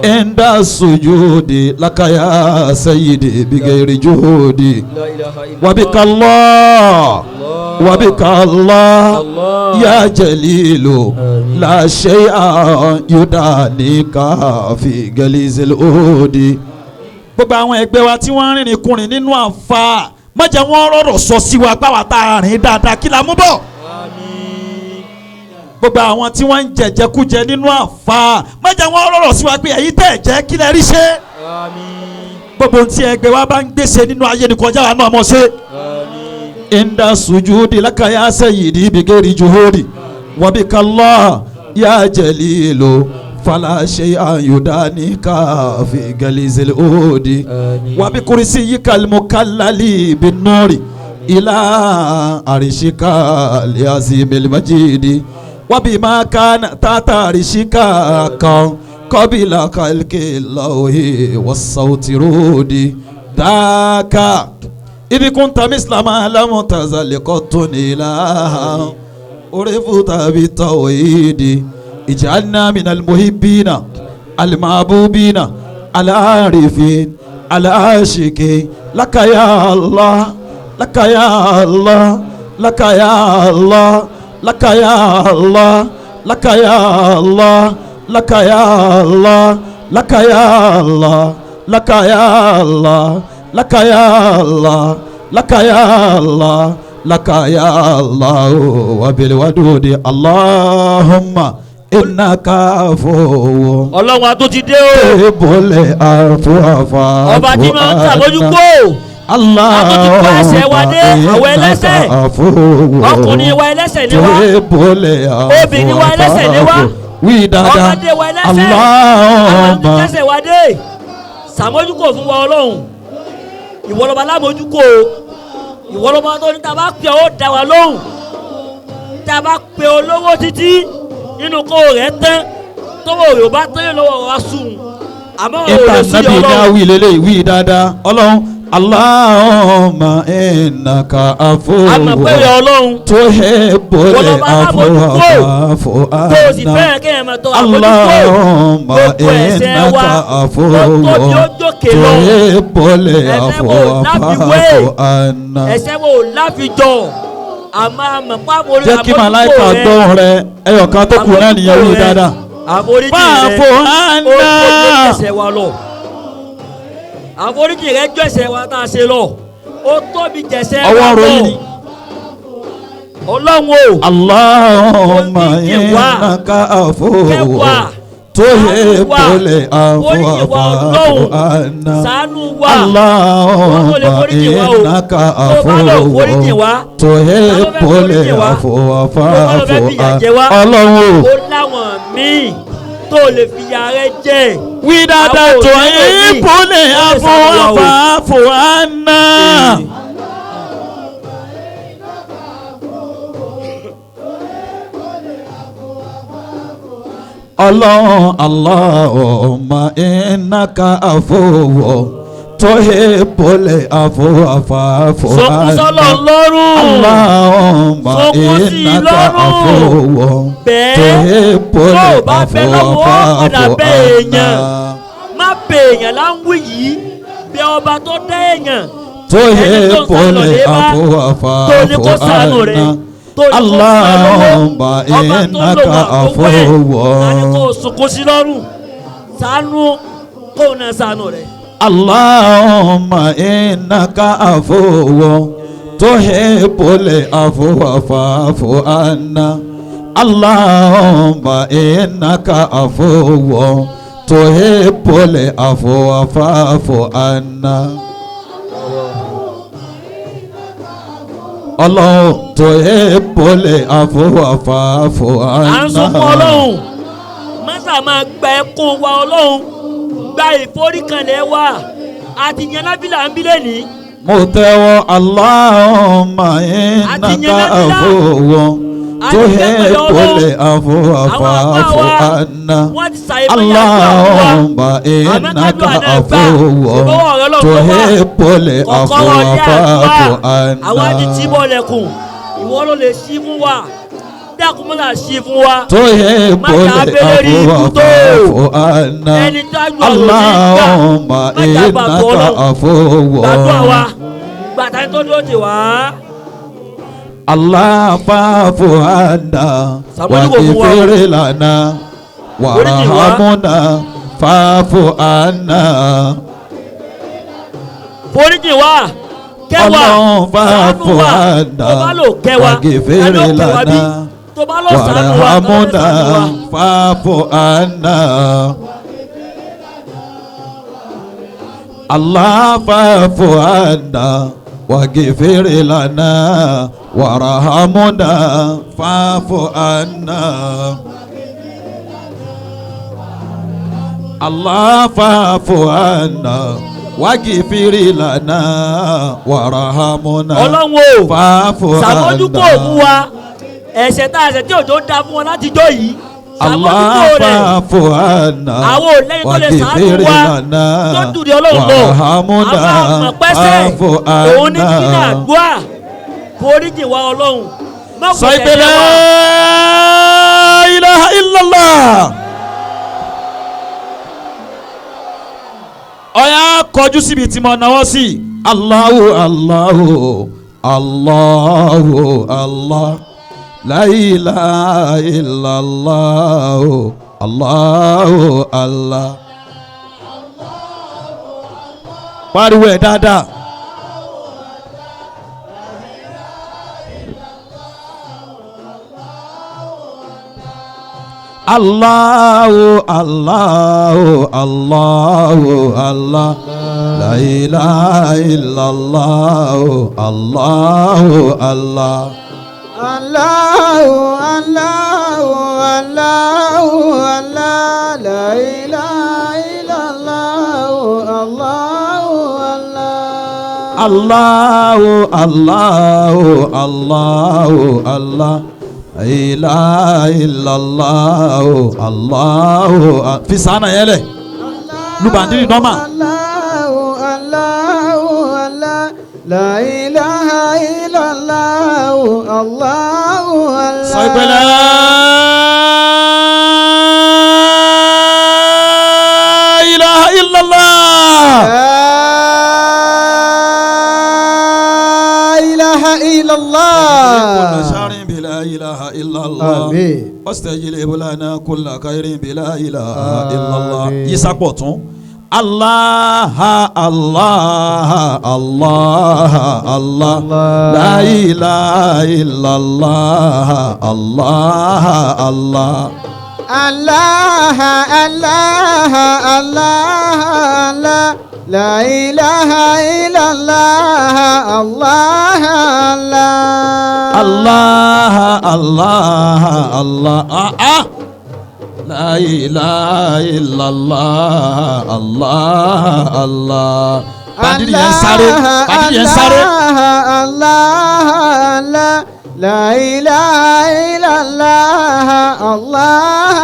inda sujudi laka ya sayyidi bighairi juhudi. wabika Allah. wabika Allah. ya jalilu. la shay'a yudanika fi galizil udi. gbogbo àwọn ẹgbẹ́ wa tí wọ́n rìnrìn kùnrin nínú àǹfà má jẹ́ wọ́n rọ̀rọ̀ sọ sí wa gbáwa tá a rìn dáadáa kí la mú bọ̀. gbogbo àwọn tí wọ́n ń jẹjẹkújẹ nínú àǹfà má jẹ́ wọ́n rọ̀rọ̀ sí wa pé èyí tẹ̀ jẹ́ kí lẹ rí ṣe. gbogbo tí ẹgbẹ́ wa bá ń gbèsè nínú ayé ni kọjá wa náà mọ̀ ṣe. inda sujudi laka ya sayyidi bighairi juhudi. وبك الله يا جليل فلا شيء يدانيك في جليز الأود وبكرسيك المكلل بالنور إلى عرشك العظيم المجيد وبما كان تحت عرشك قبل خلق الله والصوت رودي ذاك إذ كنت مثل ما لم تزل قط إله عرفت بالتوحيد اجعلنا من المحبين المحبوبين العارفين العاشقين لك يا الله لك يا الله لك يا الله لك يا الله لك يا الله لك يا الله لك يا الله لك يا الله لك يا الله لك يا الله لك يا الله وبالودود اللهم إنك عفو ọlọ́run a tó ti dé o. tébùlẹ̀ àfọwọ́fà ọba tí máa ń tàbójúkó. a tó ti kó ẹsẹ̀ wa dé àwọn ẹlẹ́sẹ̀. ọkùnrin wa ẹlẹ́sẹ̀ ni wá. obìnrin wa ẹlẹ́sẹ̀ ni wá. ọmọdé wa ẹlẹ́sẹ̀. àwọn tó kẹsẹ̀ wa dé. sàmójúkó fún wa ọlọ́run. ìwọ lọ́ba lámójúkó. ìwọ lọ́ba tó ní tá a bá pè ó dá wa lóhùn. tá a bá pè olówó títí nínú kó rẹ̀ tán tówó rẹ̀ ò bá tẹ́lẹ̀ lọ́wọ́ wa sùn àmọ́ òòlù sí ọlọ́run. ìtàn nàbì ní lélẹ̀ ìwí dáadáa ọlọ́run Allahumma innaka afuwwun àmọ́ pé rẹ̀ ọlọ́run tuhibbul afwa fa'fu anna. tó o sì fẹ́ràn kéèyàn máa tọ́ Allahumma innaka afuwwun tuhibbul afwa fa'fu anna. ẹ̀ṣẹ̀ wo láfijọ́ àmọ́ àmọ́ pàbó jẹ́ kí màláìka gbóhùn rẹ ẹyọ kan tó kù náà nìyẹn wí dáadáa. àforíjì fa'fu anna. ó tó ẹ̀ṣẹ̀ wa lọ. àforíjì rẹ jọ ẹ̀ṣẹ̀ wa tá a ṣe lọ. ó tóbi jẹ̀ṣẹ̀ wa lọ. ọwọ́ ròyìn ni. ọlọ́run o. Allahumma innaka afuwwun tuhibbul afwa fa'fu anna. ṣàánú wa. Allahumma innaka afuwwun tuhibbul afwa fa'fu anna. ọlọ́run o. ó láwọn míì tó lè fi yàrá jẹ. wí dáadáa tuhibbul afwa fa'fu anna. Allahumma innaka afuwwun tuhibbul afwa fa'fu anna. sọkúsọlọ lọ́rùn. Allahumma innaka afuwwun tuhibbul afwa fa'fu anna. má bẹ èèyàn láwùí yìí bẹ ọba tó dá èèyàn. tuhibbul afwa fa'fu anna. Allahumma innaka afuwwun. tani kò sunkún sí lọ́rùn ṣàánú kó o náà ṣàánú rẹ̀. Allahumma innaka afuwwun tuhibbul afwa fa'fu anna. Allahumma innaka afuwwun tuhibbul afwa fa'fu anna. Ọlọ́run tuhibbul afwa fa'fu anna. à ń sunkún ọlọ́run mọ́sà máa gba ẹkún wa ọlọ́run gba ìforíkanlẹ̀ wa àti yan nábìlà ń bílẹ̀ ní. mo tẹ́wọ́ Allahumma innaka afuwwun tuhibbul afwa fa'fu anna. Allahumma innaka afuwwun tuhibbul afwa fa'fu anna. àwa ti tí bọ́ọ̀lẹ̀kùn ìwọ ló lè ṣí fún wa dákun mọ́tà ṣí fún wa. tuhibbul afwa fa'fu anna. Allahumma innaka afuwwun. gbàdúrà wa gbàtà tó dúró dè wá. Allah fa'fu anna waghfir lana warhamna fa'fu anna. foríjì wa kẹwàá fa'fu anna waghfir lana warhamna fa'fu anna. Allah fa'fu anna واغفر لنا وارحمنا فاعف عنا الله فاعف عنا واغفر لنا وارحمنا ọlọ́run o فاعف ṣàmójúkò عنا fún wa ẹ̀ṣẹ̀ tá a ṣẹ̀ tí òjò dá fún wọn láti jọ yìí Allah ṣàmójúkò rẹ̀ fa'fu anna àwọn ò lẹ́yìn tó lè ṣàánú waghfir wa lana tó dùdí ọlọ́run lọ warhamna àwọn àmọ̀ pẹ́sẹ̀ fa'fu òun ní kí ní anna. àdúrà foríjì wa ọlọ́run má kò Sọ pé tẹ̀lé la wa. ilaha illallah. Ọ̀yá kọjú síbi tí mo náwó sí. Allahu Allahu Allahu Allah. La ilaha illallah. Allahu Allah. Pariwo ẹ̀ dáadáa. Allahu Allahu Allahu Allah. La ilaha illallah. Allahu Allah. Allahu Allahu Allahu Allah la ilaha illallah Allahu Allah Allahu Allahu Allahu Allah. La ilaha illallah. Allahu fi sana yẹlẹ lubandiri nọma. Allahu Allahu Allah la ilaha illallah Allahu Allah Sọ pé la ilaha illallah. كل شر بلا إله إلا الله واستجلب لنا كل خير بلا إله إلا الله يسقطون الله الله الله الله لا إله إلا الله الله الله Allah Allah Allah Allah la ilaha illallah Allah Allah Allah Allah La ilaha illallah Allah Allah Bandiri yẹn sáré bandiri yẹn sáré Allah Allah la ilaha illallah Allah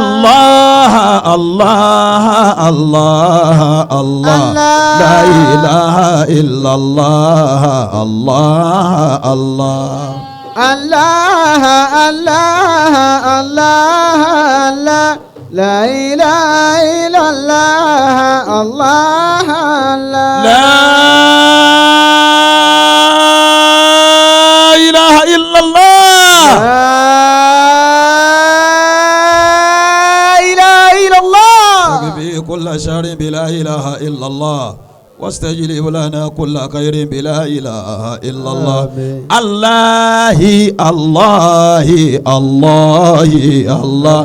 Allah Allah Allah Allah La ilaha illallah Allah Allah Allah Allah Allah Allah la ilaha illallah Allah La ilaha illallah كل شر بلا إله إلا الله واستجلب لنا كل خير بلا إله إلا الله الله الله الله الله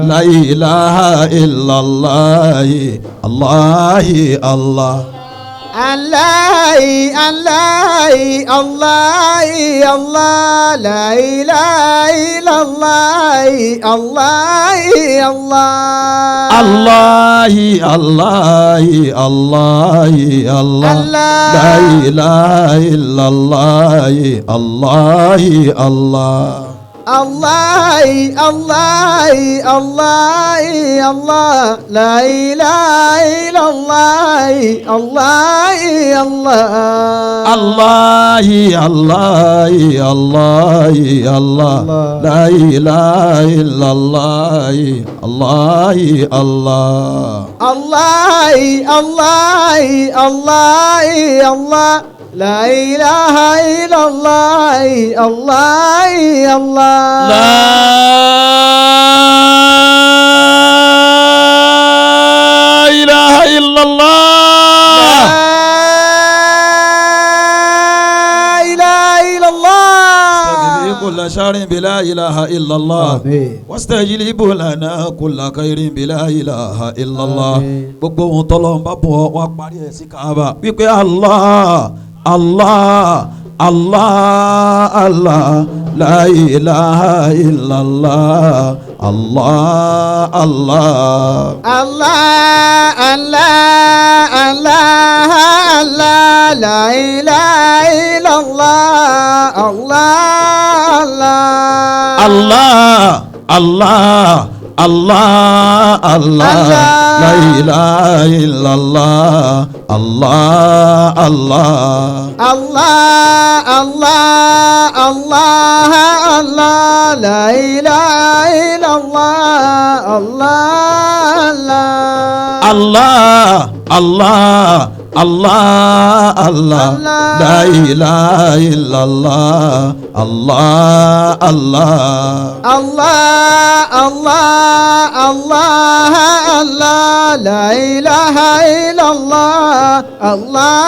لا إله إلا الله الله الله Allah Allah Allah Allah la ilaha illallah Allah Allah Allah Allah Allah la ilaha illallah Allah Allah Allah Allah Allah Allah la ilaha illallah Allah Allah Allah Allah Allah la ilaha illallah Allah Allah Allah Allah Allah Allah la ilaha illallah Allah La ilaha illallah La ilaha illallah كل شر بلا إله إلا الله آمين. واستجلب لنا كل خير بلا إله إلا الله gbogbo ohun tọ́lọ́run bá bọ̀ wá parí ẹ̀ sí Kaaba wípé Allah Allah Allah Allah la ilaha illallah Allah Allah Allah Allah Allah Allah la ilaha illallah Allah Allah Allah Allah Allah la ilaha illallah Allah Allah Allah Allah Allah Allah la ilaha illallah Allah Allah Allah Allah la ilaha illallah Allah Allah Allah Allah Allah Allah la ilaha illallah Allah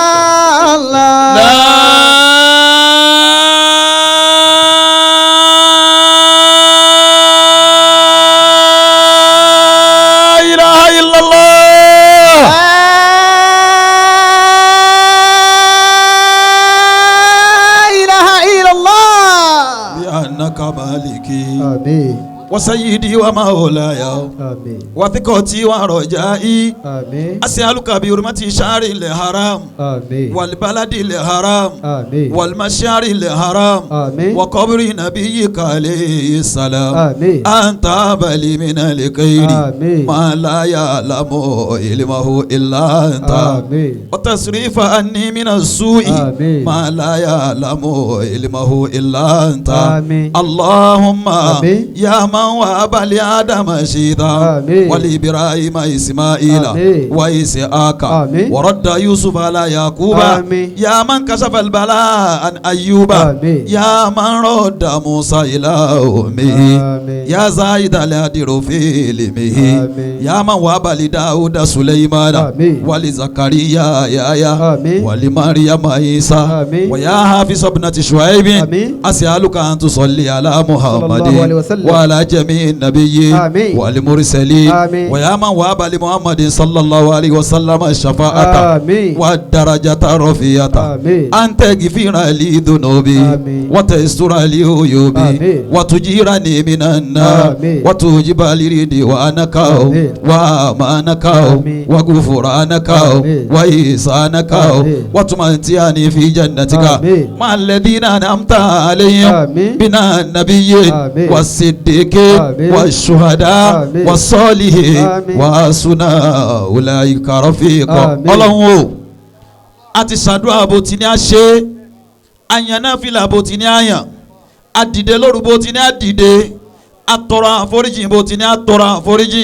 آمين وسيدي ومولاي آمين وثقتي ورجائي آمين أسألك بحرمة شهر الحرام آمين والبلد الحرام آمين والمشعر الحرام آمين وقبر نبيك عليه السلام آمين أنت أبلي من الخير آمين ما لا يعلم علمه إلا أنت آمين وتصريف عني من السوء آمين ما لا يعلم علمه إلا أنت آمين اللهم آمين يا من وهب لآدم شيطا آمين ولإبراهيم إسماعيل آمين وإسحاق آمين ورد يوسف على يعقوب آمين يا من كشف البلاء عن أيوب آمين يا من رد موسى إلى أمه آمين يا زايد الأدير في علمه آمين يا من وهب لداود سليمان آمين ولزكريا يحيى آمين ولمريم عيسى آمين ويا حافظ ابنة شعيب آمين أسألك أن تصلي على صلى محمد الله عليه وسلم وعلى جميع النبيين آمين والمرسلين آمين ويا من وهب لمحمد صلى الله عليه وسلم الشفاعة آمين والدرجة الرفيعة آمين أن تغفر لي ذنوبي آمين وتستر لي عيوبي آمين وتجيرني من النار آمين وتوجب لي رضوانك آمين وأمانك آمين وغفرانك آمين وإحسانك آمين وتمتعني في جنتك آمين مع الذين أنعمت عليهم آمين من النبيين آمين والصديقين آمين والشهداء آمين والصالحين آمين وحسن أولئك رفيقا آمين Ọlọ́run o a ti ṣàdúrà bó ti ní a ṣe àyàn náà fìlà bó ti ní àyàn a dìde lóru bó ti ní a dìde a tọrọ àforíjì bó ti ní a tọrọ àforíjì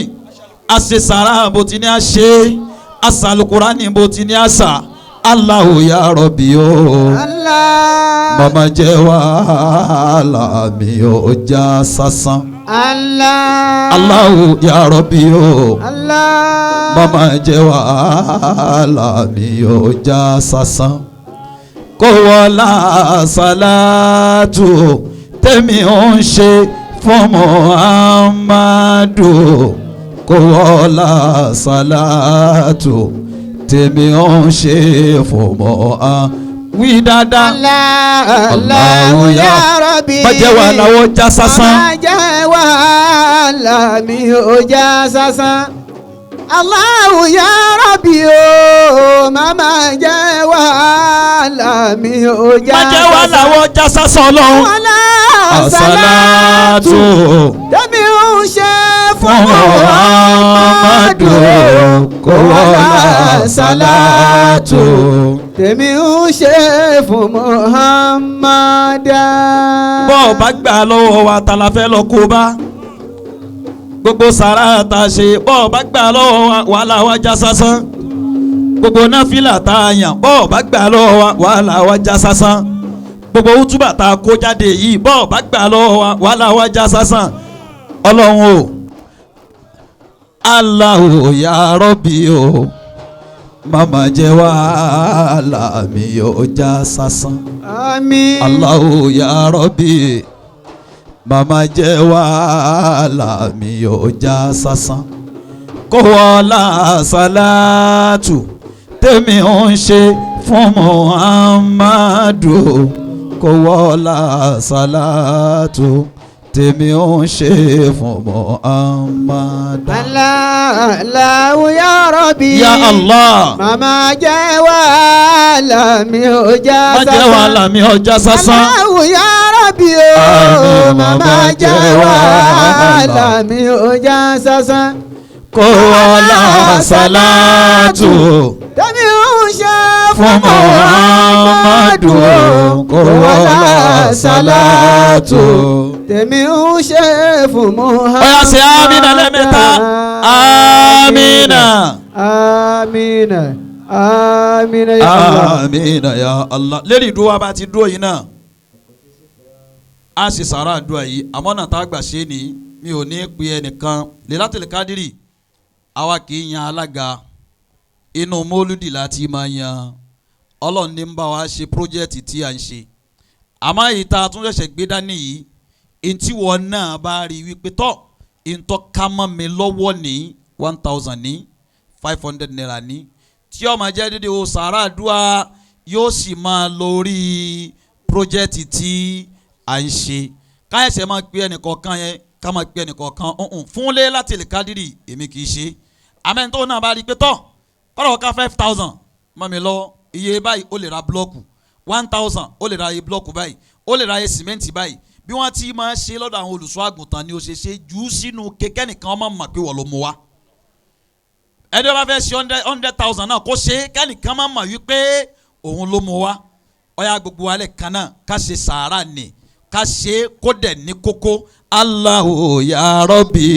a ṣe sàrà bó ti ní a ṣe a ṣàlùkùránì bó ti ní a ṣà Allahu ya Rabbi o Allah mama jẹ́ wàhálà mi ò já sásán Allah Allahu ya Rabbi o Allah mama jẹ́ wàhálà mi ò já sásán kó wọlá sàlátù tèmi ò ń ṣe fún Muhammadu kó wọlá sàlátù tèmi ò ń ṣe fún Muhammadu wí dáadáa. Allahu ya Rabbi. má jẹ́ wàhálà ó já sásán. má jẹ́ wàhálà mi ó já sásán. Allahu ya Rabbi o má jẹ́ wàhálà mi ó já sásán. má jẹ́ wàhálà ó já sásán Ọlọ́run. wàhálà àsálàtù tẹ́mi ò ń ṣe fún Muhammadu kó wọlá àsálàtù tèmi ń ṣe fún Muhammadu. bọ́ ọ bá gbà lọ́wọ́ wa ta la fẹ́ lọ kó bá gbogbo sàrà ta ṣe bọ́ ọ bá gbà lọ́wọ́ wa wàhálà wa já sásán gbogbo náfìlà ta yàn bọ́ ọ bá gbà lọ́wọ́ wa wàhálà wa já sásán gbogbo útúbà ta kó jáde yìí bọ́ ọ bá gbà lọ́wọ́ wa wàhálà wa já sásán Ọlọ́run o Allahu ya Rabbi o mama jẹ́ wàhálà mi ò já sásán. Àmín. Allahu ya Rabbi màmá jẹ́ wàhálà mi ò já sásán. Kó wọlá sàlátù tèmi ń ṣe fún Muhammadu. Kó wọlá sàlátù tèmi ń ṣe fún Muhammadu. Allahu ya Rabbi. Ya Allah. Màmá jẹ́ wàhálà mi ò já má sásán. jẹ́ wàhálà mi ò já sásán. Allahu ya Rabbi o. Àmín. Màmá jẹ́ wàhálà mi ò já sásán. Kó wọlá sàlátù tèmi ń ṣe fún Muhammadu. Kó wọlá sàlátù. tèmi ń ṣe fún Muhammadu. Ó yá ṣe àmínà lẹ́mẹ̀ta. Àmínà. Amina. Amina ya Allah. Àmínà ya Allah. Lérí ìdúró wa bá ti dúró yìí náà. A ṣe sàrà àdúrà yìí. Àmọ́ náà tá a gbà ṣe ni mi ò ní pe ẹnìkan. Lailatul Qadri. Àwa kì í yan alága. Inú mólúdì láti máa yan. Ọlọ́run ní ń bá wa ṣe pírójẹ́tì tí a ń ṣe. Àmọ́ èyí tá a tún ṣẹ̀ṣẹ̀ gbé dání yìí. Ntí wọn náà bá rí wípé tọ́ ntọ́ ká mọ́ mi lọ́wọ́ ní 1000 ní 500 naira ní tí ó máa jẹ́ dédé o sàrà àdúrà yóò sì máa lórí pírójẹ́tì tí à ń ṣe káyọ̀sẹ̀ máa pe ẹnìkọ̀ọ̀kan yẹn ká máa pe ẹnìkọ̀ọ̀kan fún Lailatul Qadri èmi kì í ṣe amẹ́ntó náà bá rí pé tọ́ kọ́dọ̀ ká 5000 mọ́ mi lọ iye báyìí ó lè ra búlọ́ọ̀kù 1000 ó lè ra iye búlọ́ọ̀kù báyìí ó lè ra iye sìmẹ́ǹtì báyìí bí wọ́n ti máa ṣe lọ́dọ̀ àwọn olùṣọ́ àgùntàn ni ó ṣe ṣe jù ú sínú kẹ̀kẹ́ nìkan ọmọ mọ̀ pé wọ́n ló mú wa. ẹni wọ́n bá fẹ́ ṣe 100,000 náà kó ṣe kẹ́nìkan máa mọ̀ wípé òun ló mú wa. ọ̀yà gbogbo alẹ́ kan náà ká ṣe sàárà ni ká ṣe kó dẹ̀ ní kókó. Allahu ya Rabbi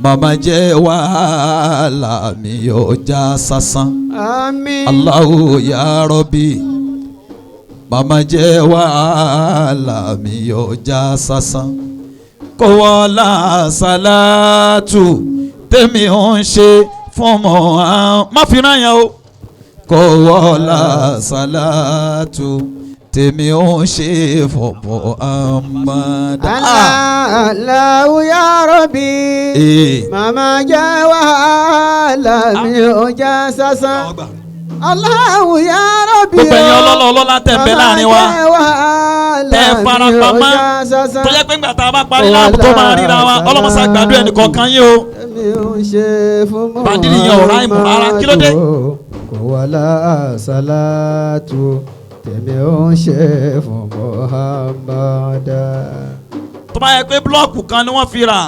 màmá jẹ́ wàhálà mi ò já sásán. Àmín. Allahu ya Rabbi màmá jẹ́ wàhálà mi yóò já sásán. Kó wọlá sàlátù tèmi ń ṣe fún Muhammad. Má fi náà yẹn o. Kó wọlá sàlátù tèmi ń ṣe fún Muhammad. Allahu ya Rabbi. Màmá jẹ́ wàhálà mi ò já sásán. Allahu ya Rabbi. Gbogbo ẹ̀yin ọlọ́lọ́ ọlọ́lá tẹ̀ bẹ́ẹ̀ láàrin wa. Tẹ̀ fara pamọ́. Tó yẹ pé ńgbà tá a bá parí láàbù tó máa ríra wa. Ọlọ́mọṣá gbàdúrà ẹnì kọ̀ọ̀kan yín o. Bàdìrì yẹn ò ráìmù rárá. Kí ló dé? Kó wọlá sàlátù tèmi ò ń ṣe fún Muhammad. Tó bá yẹ pé búlọ́ọ̀kù kan ni wọ́n fi rà.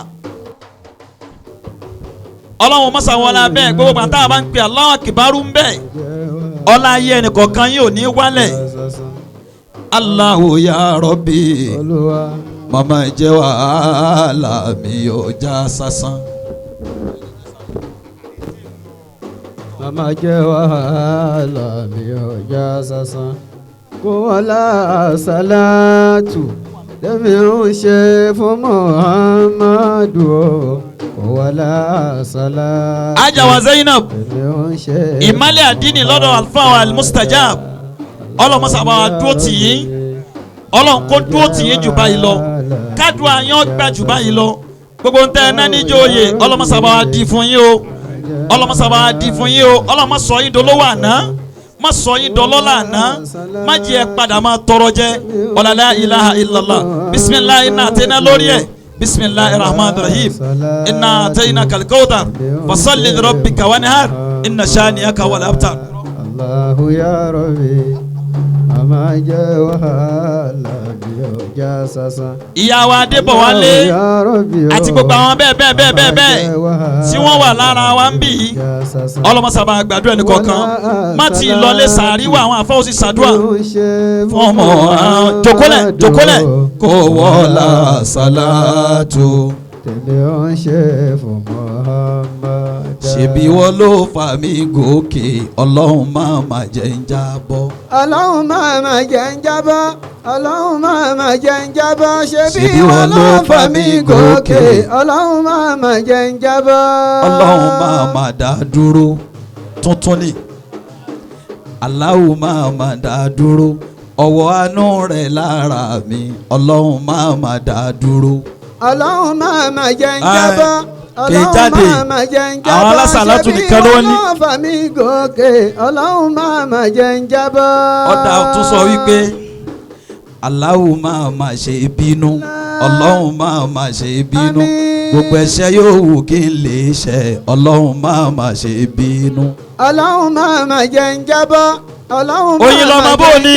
Ọlọ́run mọ́sá wọlé abẹ́ gbogbo pàtàkì àbá ń pè Allahu Akbaru ń bẹ̀. Ọlá ayé ẹnì kọ̀ọ̀kan yìí ò ní wálẹ̀. Allahu ya Rabbi màmá jẹ́ wàhálà mi ò já sásán. Màmá jẹ́ wàhálà mi ò já sásán. Kó wọlá sàlátù tèmi ń ṣe fún Muhammadu. Wala salam. Ajawa Zainab ìmálẹ̀ àdínì lọ́dọ̀ alfa al-mustajab ọlọ́mọsàbà dúró tì yín ọlọ́run kó dúró tì yín jù báyìí lọ kádùá yín gbà jù báyìí lọ gbogbo ń tẹ ẹ náà níjó oyè ọlọ́mọsàbà di fún yín o ọlọ́mọsàbà di fún yín o ọlọ́mọ sọ yín dolówó àná má sọ yín dọlọ́lá àná má jẹ́ padà má tọrọ jẹ la ilaha illallah bisimilahi náà tẹ́ ná lórí ẹ̀. بسم الله الرحمن الرحيم إنا أتيناك الكوثر فصل لربك وانحر إن شانئك هو الأبتر. الله يا ربي أما جاء وهلا بيوجا ساسا. ìyàwó Adébọ̀wálé àti gbogbo àwọn bẹ́ẹ̀ tí wọ́n wà lára wa ń bì í ọlọ́mọsábà gbàdúrà ẹnì kọ̀ọ̀kan má ti lọlé sàárì wá àwọn àfọwọ́sí sàdúrà fún ọmọ jòkólẹ̀ kó wọlá sàlátù tèmi ò ń ṣe fún Muhammad. ṣebí wọ́n ló fà mí gòkè ọlọ́run má jẹ́ ń jábọ́. ọlọ́run má jẹ́ ń jábọ́. ọlọ́run má jẹ́ ń jábọ́. ṣebí wọ́n ló fà mí gòkè ọlọ́run má jẹ́ ń jábọ́. ọlọ́run má dá dúró tuntun ni Allahu má dá dúró ọwọ́ àánú rẹ̀ lára mi ọlọ́run máa má dá dúró. ọlọ́run máa jẹ́ ń jábọ́. kì í jáde àwọn alásàlátù nìkan ló ní. ọlọ́run fà mí gòkè ọlọ́run máa jẹ́ ń jábọ́. ọ̀dà tún sọ wípé Allahu máa ṣe bínú ọlọ́run máa ṣe bínú gbogbo ẹ̀ṣẹ̀ yóò wù kí n lè ṣe ọlọ́run máa ṣe bínú. ọlọ́run máa jẹ́ ń jábọ́. ọlọ́run oyin lọ́mọ bó ni.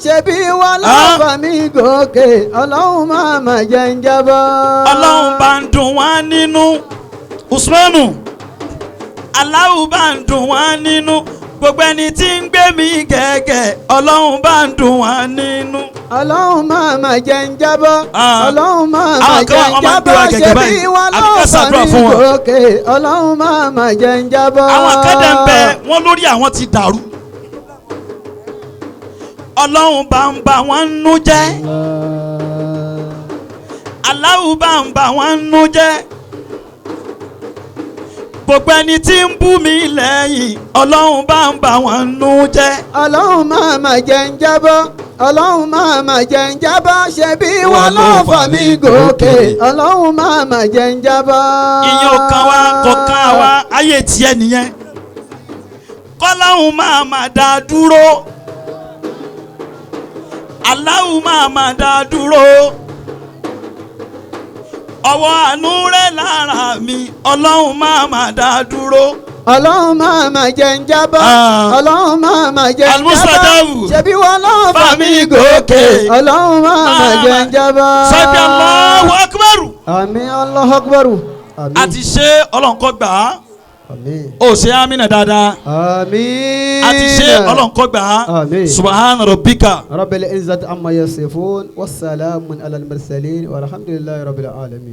ṣebí wọn lọ́ọ́ fà mí gòkè ọlọ́run máa jẹ́ ń jábọ́. ọlọ́run bá ń dùn wá nínú Usmanu Allahu bá ń dùn wá nínú gbogbo ẹni tí ń gbé mi gẹ́gẹ́ ọlọ́run bá ń dùn wá nínú. ọlọ́run máa jẹ́ ń jábọ́. ọlọ́run máa jẹ́ ń jábọ́. ṣebí wọn lọ́ọ́ fà mí gòkè ọlọ́run máa jẹ́ ń jábọ́. àwọn akẹ́dẹ̀ ń bẹ wọ́n lórí àwọn ti dàrú. ọlọ́run bá ń bà wọ́n nú jẹ́. Allahu bá ń bà wọ́n nú jẹ́. gbogbo ẹni tí ń bú mi lẹ́yìn ọlọ́run bá ń bà wọ́n nú jẹ́. ọlọ́run máa jẹ́ ń jábọ́. ọlọ́run máa jẹ́ ń jábọ́. ṣebí wọn lọ́ọ́ fà mí gòkè ọlọ́run máa jẹ́ ń jábọ́. ìyẹn ò kan wá kò kan wá ayé tiẹ̀ nìyẹn. kọ́lọ́hún máa dá dúró. Allahu máa dá dúró. ọwọ́ àánú rẹ̀ lára mi ọlọ́run máa dá dúró. ọlọ́run máa jẹ́ ń jábọ́. ọlọ́run máa jẹ́ ń jábọ́. ṣebí wọn lọ́ọ́ fà mí gòkè ọlọ́run máa jẹ́ ń jábọ́. sọ́bí Allahu akbar. àmín Allahu akbar. a ti ṣe ọlọ́run kó gbà á. àmín. ó ṣe amínà dáadáa. àmín. a ti ṣe ọlọ́run kó gbà á. àmín. subhana rabbika. rabbil izzati amma yasifun wassalamun alal mursalin walhamdulillahi rabbil alamin.